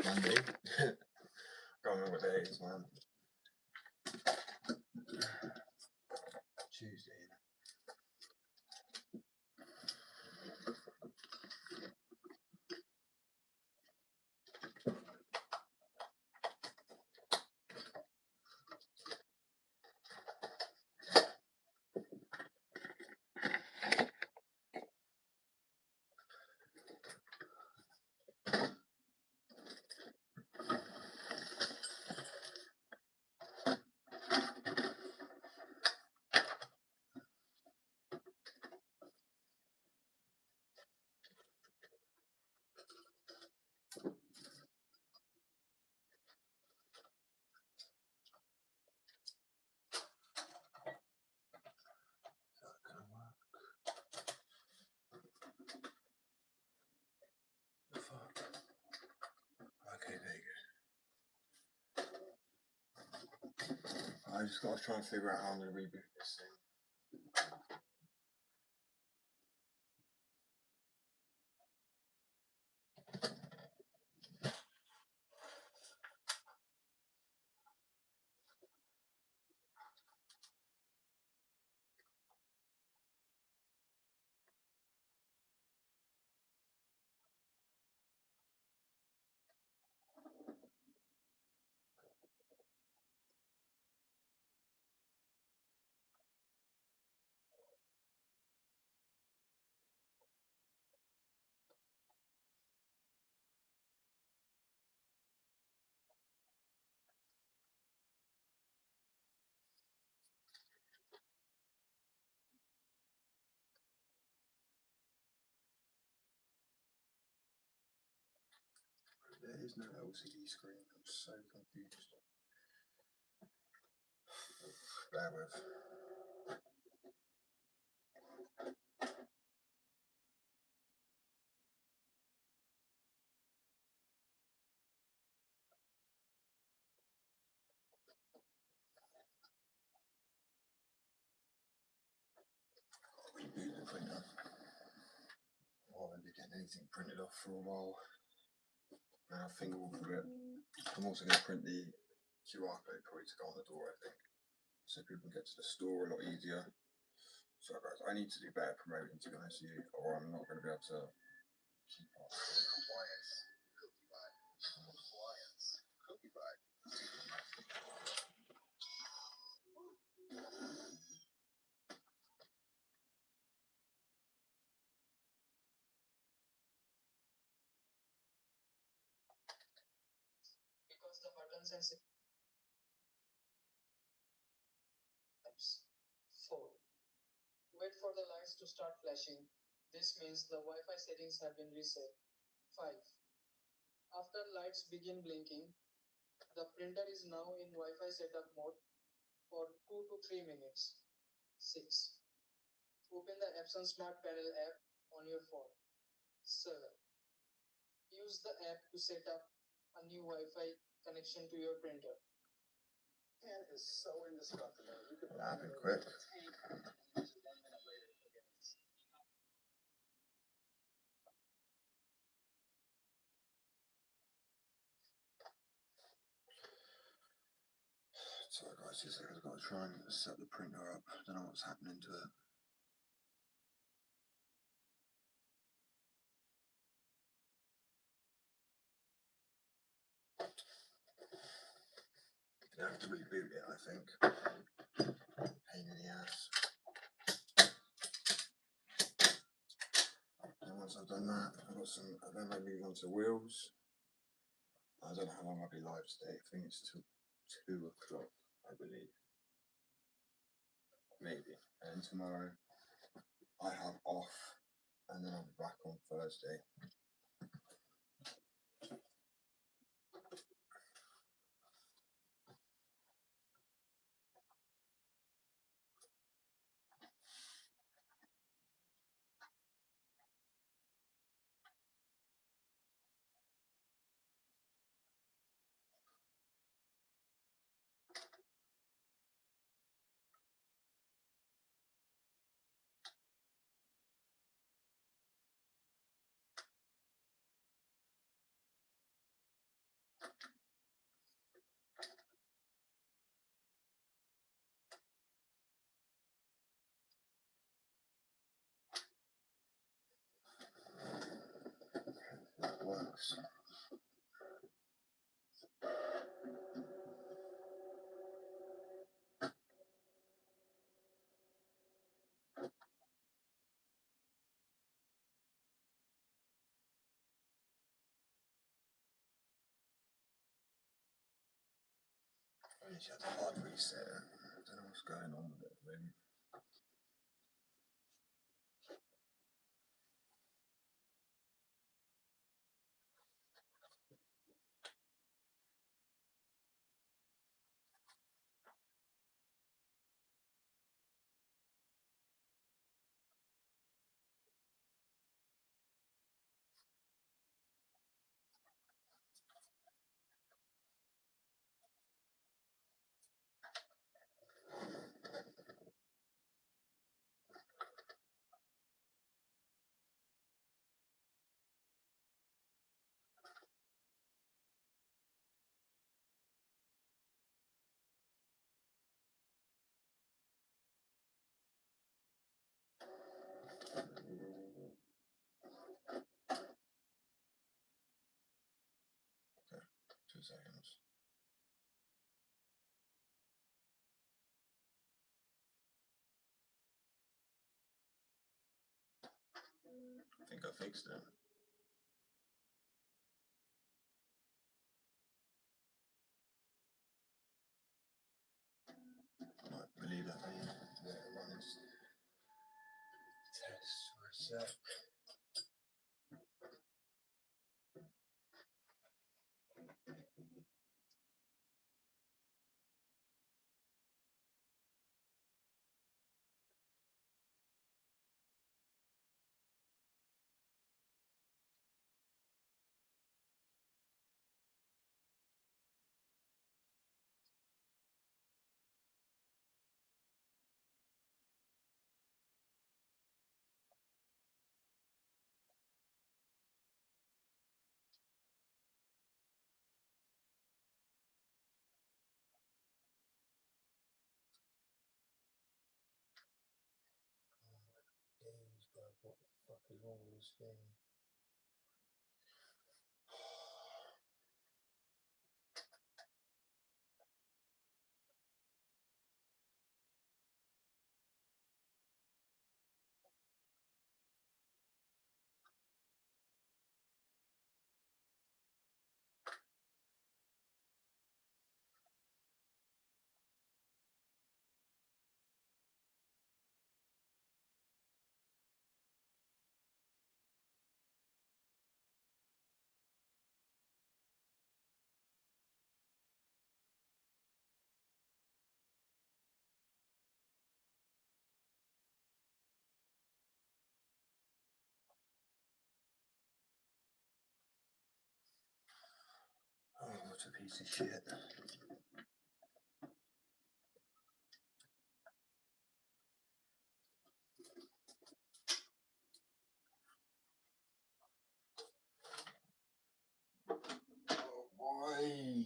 Monday. Can't remember what day it is, man. Tuesday. Okay, there you go. I just got to try and figure out how I'm going to reboot this thing. There is no LCD screen. I'm so confused. Bear with. Reboot the printer. I haven't been getting anything printed off for a while. Now finger will do it. I'm also going to print the QR code probably to go on the door, I think. so people can get to the store a lot easier. So guys, I need to do better promoting, to be honest with you, or I'm not going to be able to keep up. Because the buttons and systems. 4. Wait for the lights to start flashing. This means the Wi-Fi settings have been reset. 5. After lights begin blinking, the printer is now in Wi-Fi setup mode for 2 to 3 minutes. 6. Open the Epson Smart Panel app on your phone. 7. Use the app to set up a new Wi-Fi connection to your printer. Pan is so indestructible. You could That'd be quick. Sorry guys, I've got to try and set the printer up. I don't know what's happening to it. I have to reboot it, I think. Pain in the ass. And once I've done that, then I move on to wheels. I don't know how long I'll be live today. I think it's till 2 o'clock, I believe. Maybe. And tomorrow I have off, and then I'll be back on Thursday. That works. I need to have the hard reset. I don't know what's going on with it, really. Okay, 2 seconds. I think I fixed it. I believe that they run its test for a sec. wrong with this thing? Oh, what a piece of shit. Oh, why?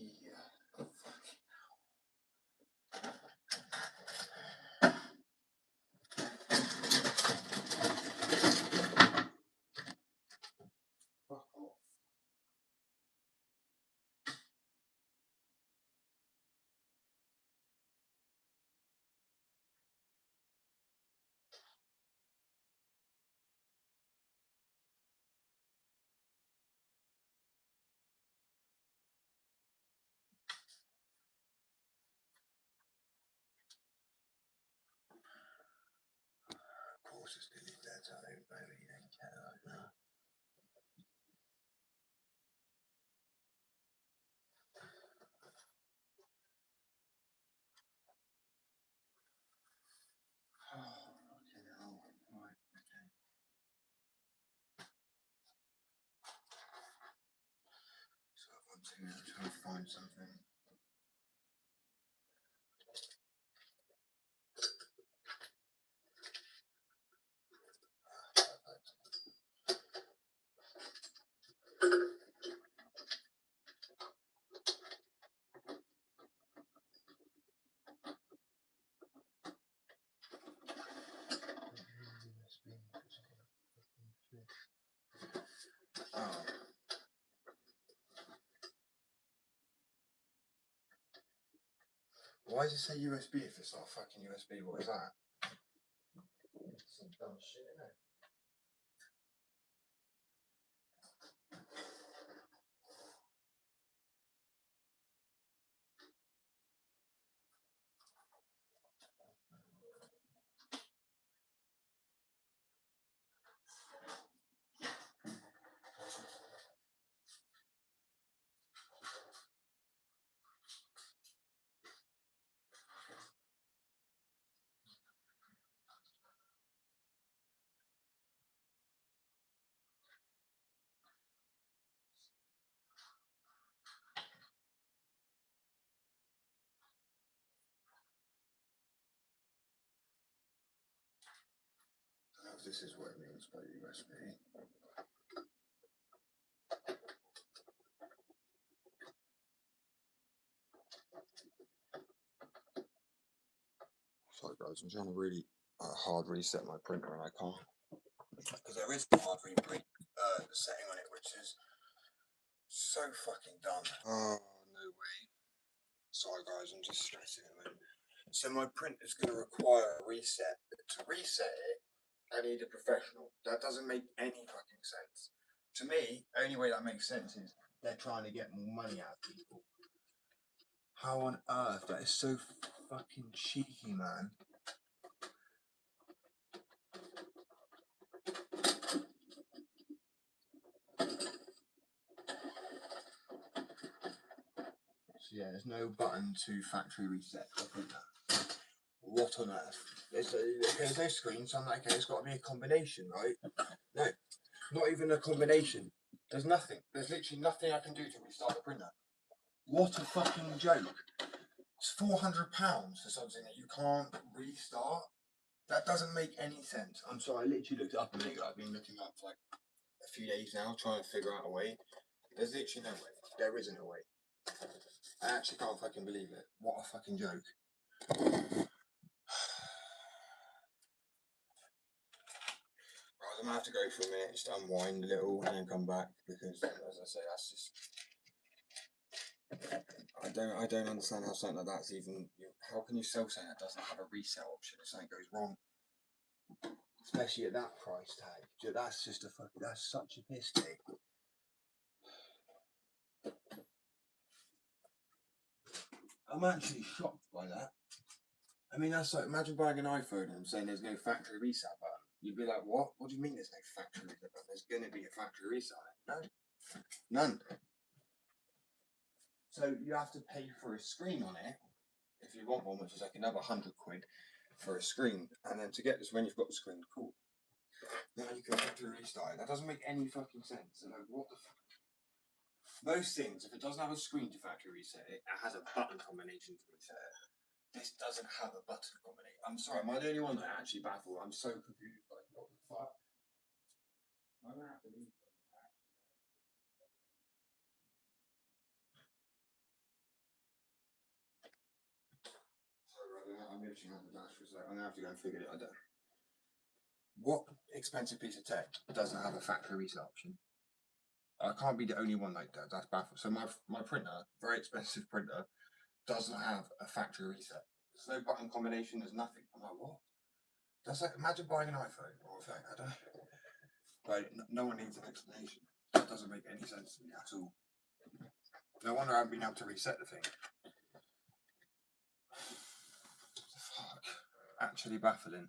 Fuck off. Of course it's gonna leave that time, baby, you don't care like that. Oh, fucking hell. Right, okay. So I want to try and find something. Perfect. Oh. Why does it say USB if it's not a fucking USB? What is that? Some dumb shit, isn't it? Oh, this is what it means by USB. Sorry guys, I'm trying to really hard reset my printer and I can't. Because there is a hard reprint setting on it, which is so fucking dumb. Oh, no way. Sorry guys, I'm just stressing at the moment. So my printer's going to require a reset. To reset it, I need a professional. That doesn't make any fucking sense. To me, the only way that makes sense is they're trying to get more money out of people. How on earth? That is so fucking cheeky, man. So yeah, there's no button to factory reset the printer. What on earth? There's no screen, so I'm like, okay, it's got to be a combination, right? No, not even a combination. There's nothing. There's literally nothing I can do to restart the printer. What a fucking joke. It's £400 for something that you can't restart. That doesn't make any sense. I'm sorry, I literally looked it up a minute ago. I've been looking up for like a few days now, trying to figure out a way. There's literally no way. There isn't a way. I actually can't fucking believe it. What a fucking joke. Right, gonna have to go for a minute, just unwind a little, and then come back because, as I say, that's just. I don't understand how something like that's even. How can you sell something that doesn't have a reset option if something goes wrong? Especially at that price tag. That's just a fucking. That's such a piss take. I'm actually shocked by that. I mean, that's like, imagine buying an iPhone and saying there's no factory reset button. You'd be like, what? What do you mean there's no factory reset button? There's going to be a factory reset on it. No. None. So you have to pay for a screen on it if you want one, which is like another £100 for a screen. And then to get this, when you've got the screen, cool. Now you can factory restart it. That doesn't make any fucking sense. So like, what the fuck? Most things, if it doesn't have a screen to factory reset it, it has a button combination to reset it. This doesn't have a button combination. I'm sorry, am I the only one that actually baffled? I'm so confused. Like, what the fuck? I'm gonna have to leave. Sorry, I'm literally having a dash for a sec. I'm gonna have to go and figure it out. What expensive piece of tech doesn't have a factory reset option? I can't be the only one like that. That's baffled. So my printer, very expensive printer, doesn't have a factory reset. There's no button combination. There's nothing. I'm like, what? That's like, imagine buying an iPhone or a thing. I don't. Like, no one needs an explanation. That doesn't make any sense to me at all. No wonder I haven't been able to reset the thing. Fuck. Actually baffling.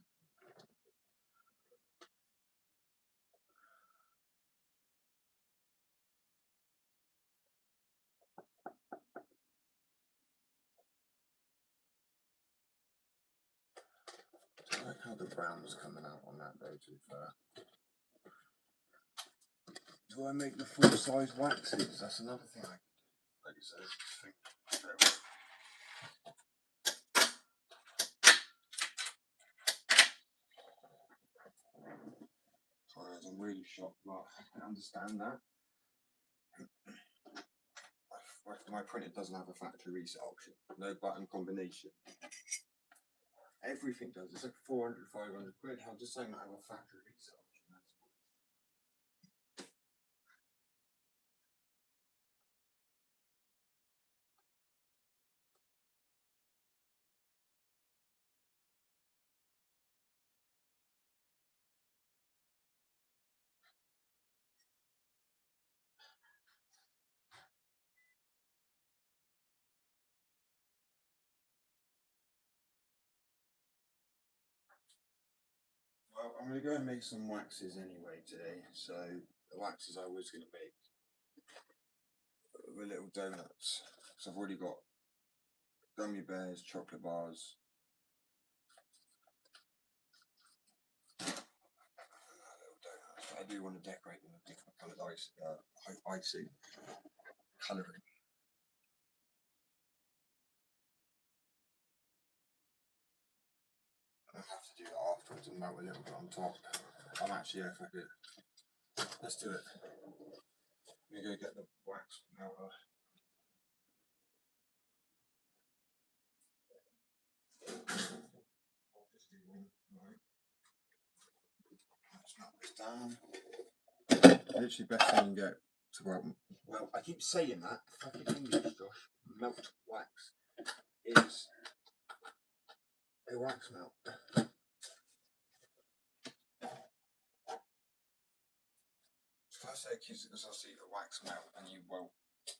I like how the brown was coming out on that though, to be fair. Do I make the full size waxes? That's another thing I could do. Like you said, sorry, I'm really shocked, but I can understand that. My printer doesn't have a factory reset option. No button combination. Everything does. It's like 400, 500 quid. How does something not have a factory reset option? Well, I'm going to go and make some waxes anyway today. So the waxes I was going to make were little donuts. So I've already got gummy bears, chocolate bars. Little donuts. But I do want to decorate them with different coloured icing colouring. I have to do that afterwards and melt a little bit on top. I'm actually, if I could, let's do it. Let me go get the wax melter. I'll just do one, right? Let's melt this down. Literally best thing you can get to well, I keep saying that, fucking English, Josh. Melt wax is a wax melt. So I say kids, because I see a wax melt and you will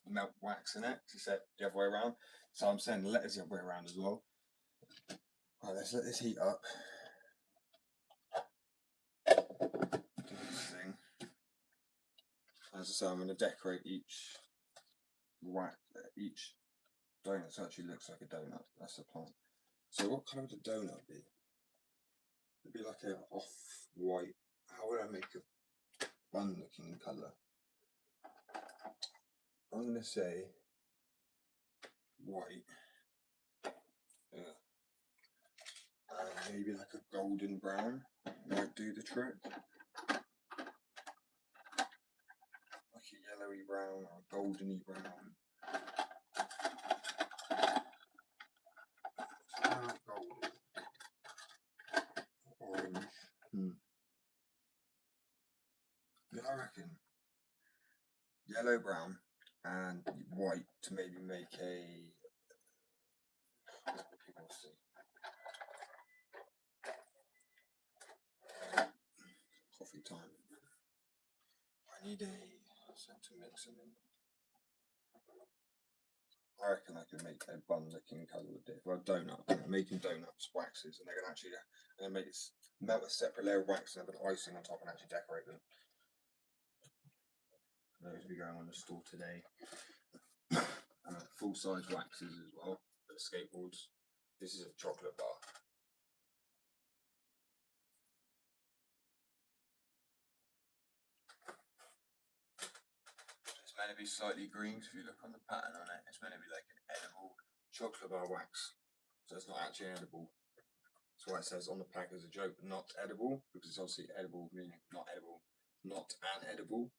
melt wax in it. She said the other way around. So I'm saying the letters the other way around as well. Right, let's let this heat up. Do this thing. As I say, I'm going to decorate each donut so it actually looks like a donut. That's the plan. So what colour would the donut be? It'd be like an off-white. How would I make a bun-looking colour? I'm going to say white. Yeah. And maybe like a golden brown might do the trick. Like a yellowy brown or a goldeny brown. Gold. Orange. yellow, brown, and white to maybe make a. People see. Coffee time. I need a to mix them in. I reckon I could make a bun looking colour with it. Well, donut. I'm making donuts, waxes, and they're gonna actually make it melt a separate layer of wax and have an icing on top and actually decorate them. Those will be going on the store today. Full size waxes as well for the skateboards. This is a chocolate bar. It's meant to be slightly green, so if you look on the pattern on it, it's meant to be like an edible chocolate bar wax. So it's not actually edible. That's why it says on the pack as a joke, not edible, because it's obviously edible, meaning not edible, not an edible.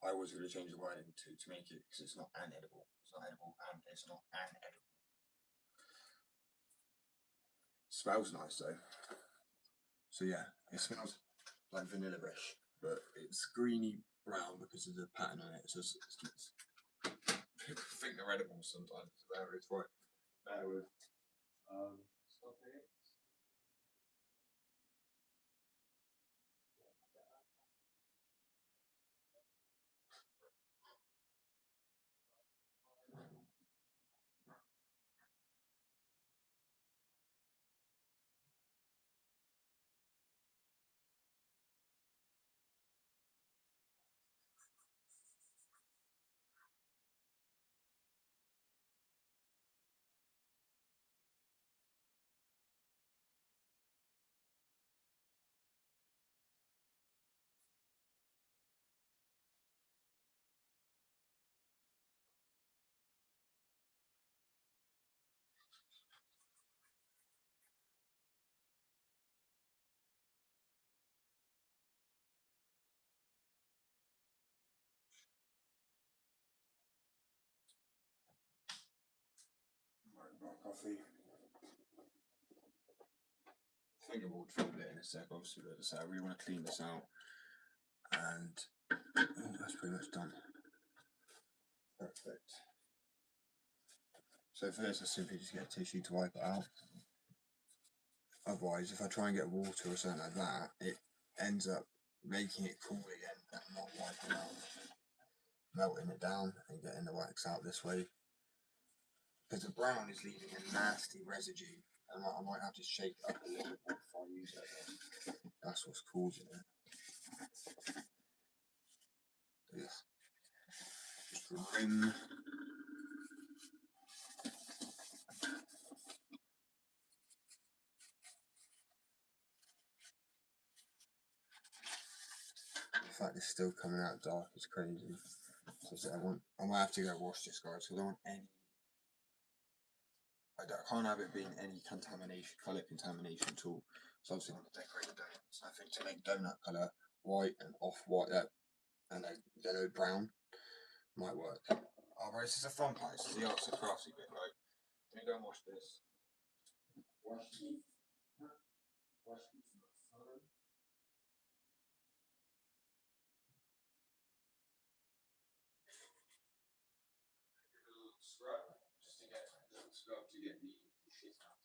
I always really change the wording to make it, because it's not an edible. It's not edible and it's not an edible. Smells nice though. So yeah, it smells like vanilla-ish, but it's greeny brown because of the pattern on it. So people think they're edible sometimes. It's right. Bear with. Stop it. Coffee. Fingerboard for a bit in a sec, obviously, but I really want to clean this out, and that's pretty much done. Perfect. So for this, I simply just get a tissue to wipe it out. Otherwise, if I try and get water or something like that, it ends up making it cool again and not wiping out, melting it down and getting the wax out this way. Because the brown is leaving a nasty residue, and I might have to shake it up a little bit before I use it. That's what's causing it. Yes. Just the rim. The fact it's still coming out dark is crazy. So I might have to go wash this, guys. So I don't want any. I can't have it being any contamination, colour contamination at all. So obviously I'm going to decorate the donuts. I think to make donut colour white and off-white and a yellow brown might work. Oh, right, this is a fun part. This is the arts and craftsy bit, right? Let me go and wash this. Wash teeth. Wash teeth from the phone. Give it a little scrub, just to get a little scrub to get the shit out.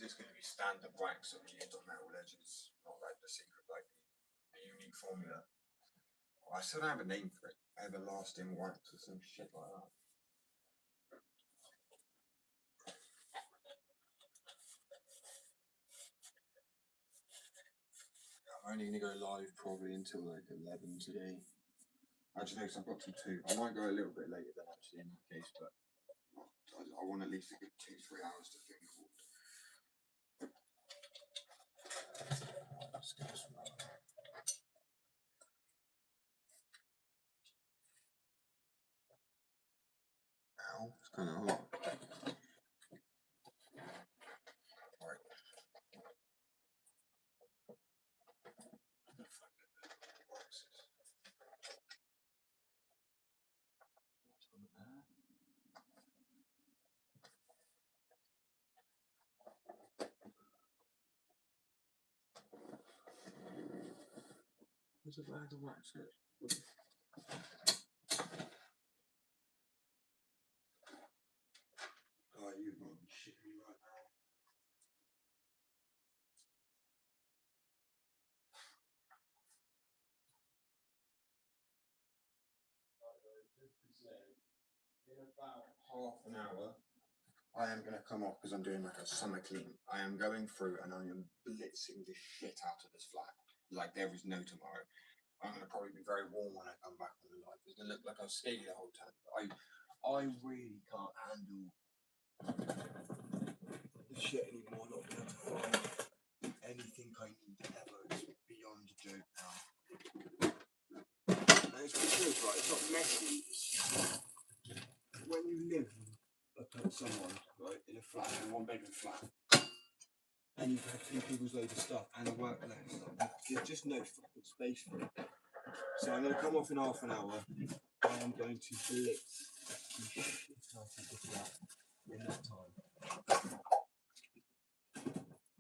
is this going to be standard wax on the metal edges, not like the secret, like the unique formula? I still don't have a name for it. Everlasting wax or some shit like that. I'm only going to go live probably until like 11 today. Actually, no, 'cause I've got till 2. I might go a little bit later than actually in that case, but I want at least a good 2-3 hours to think of all. Let's get this one. Ow, it's kind of hot. Right. Where's a bag of wax at? Oh, you might be shitting me right now. In about half an hour, I am going to come off because I'm doing like a summer clean. I am going through and I am blitzing the shit out of this flat. Like there is no tomorrow. I'm going to probably be very warm when I come back on the live. It's going to look like I'm skating the whole time. I really can't handle the shit anymore. Not being able to find anything I need ever. It's beyond a joke now. And it's because, right, it's not messy. It's just, when you live with someone, right, in a flat, in a one-bedroom flat, and you've had 2 people's load of stuff and a work load of stuff, there's just no fucking space for it. So I'm going to come off in half an hour. I am going to blitz the shit out of the flat in that time. And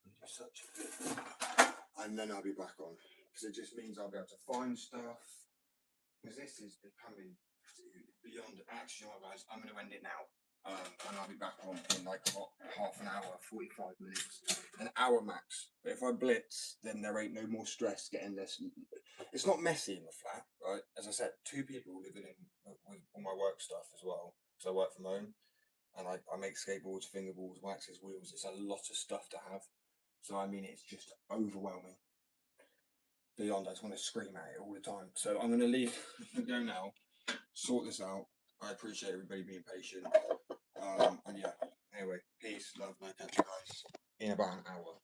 do such a good. And then I'll be back on. Because it just means I'll be able to find stuff. Because this is becoming beyond action, guys. I'm going to end it now. And I'll be back on in like half an hour, 45 minutes, an hour max. But if I blitz, then there ain't no more stress getting this. It's not messy in the flat, right? As I said, 2 people living in with all my work stuff as well. Because I work from home, and I make skateboards, fingerboards, waxes, wheels. It's a lot of stuff to have. So I mean, it's just overwhelming. Beyond, I just want to scream at it all the time. So I'm going to leave and go now, sort this out. I appreciate everybody being patient. And yeah, anyway, peace, love, and I'll catch you guys in about an hour.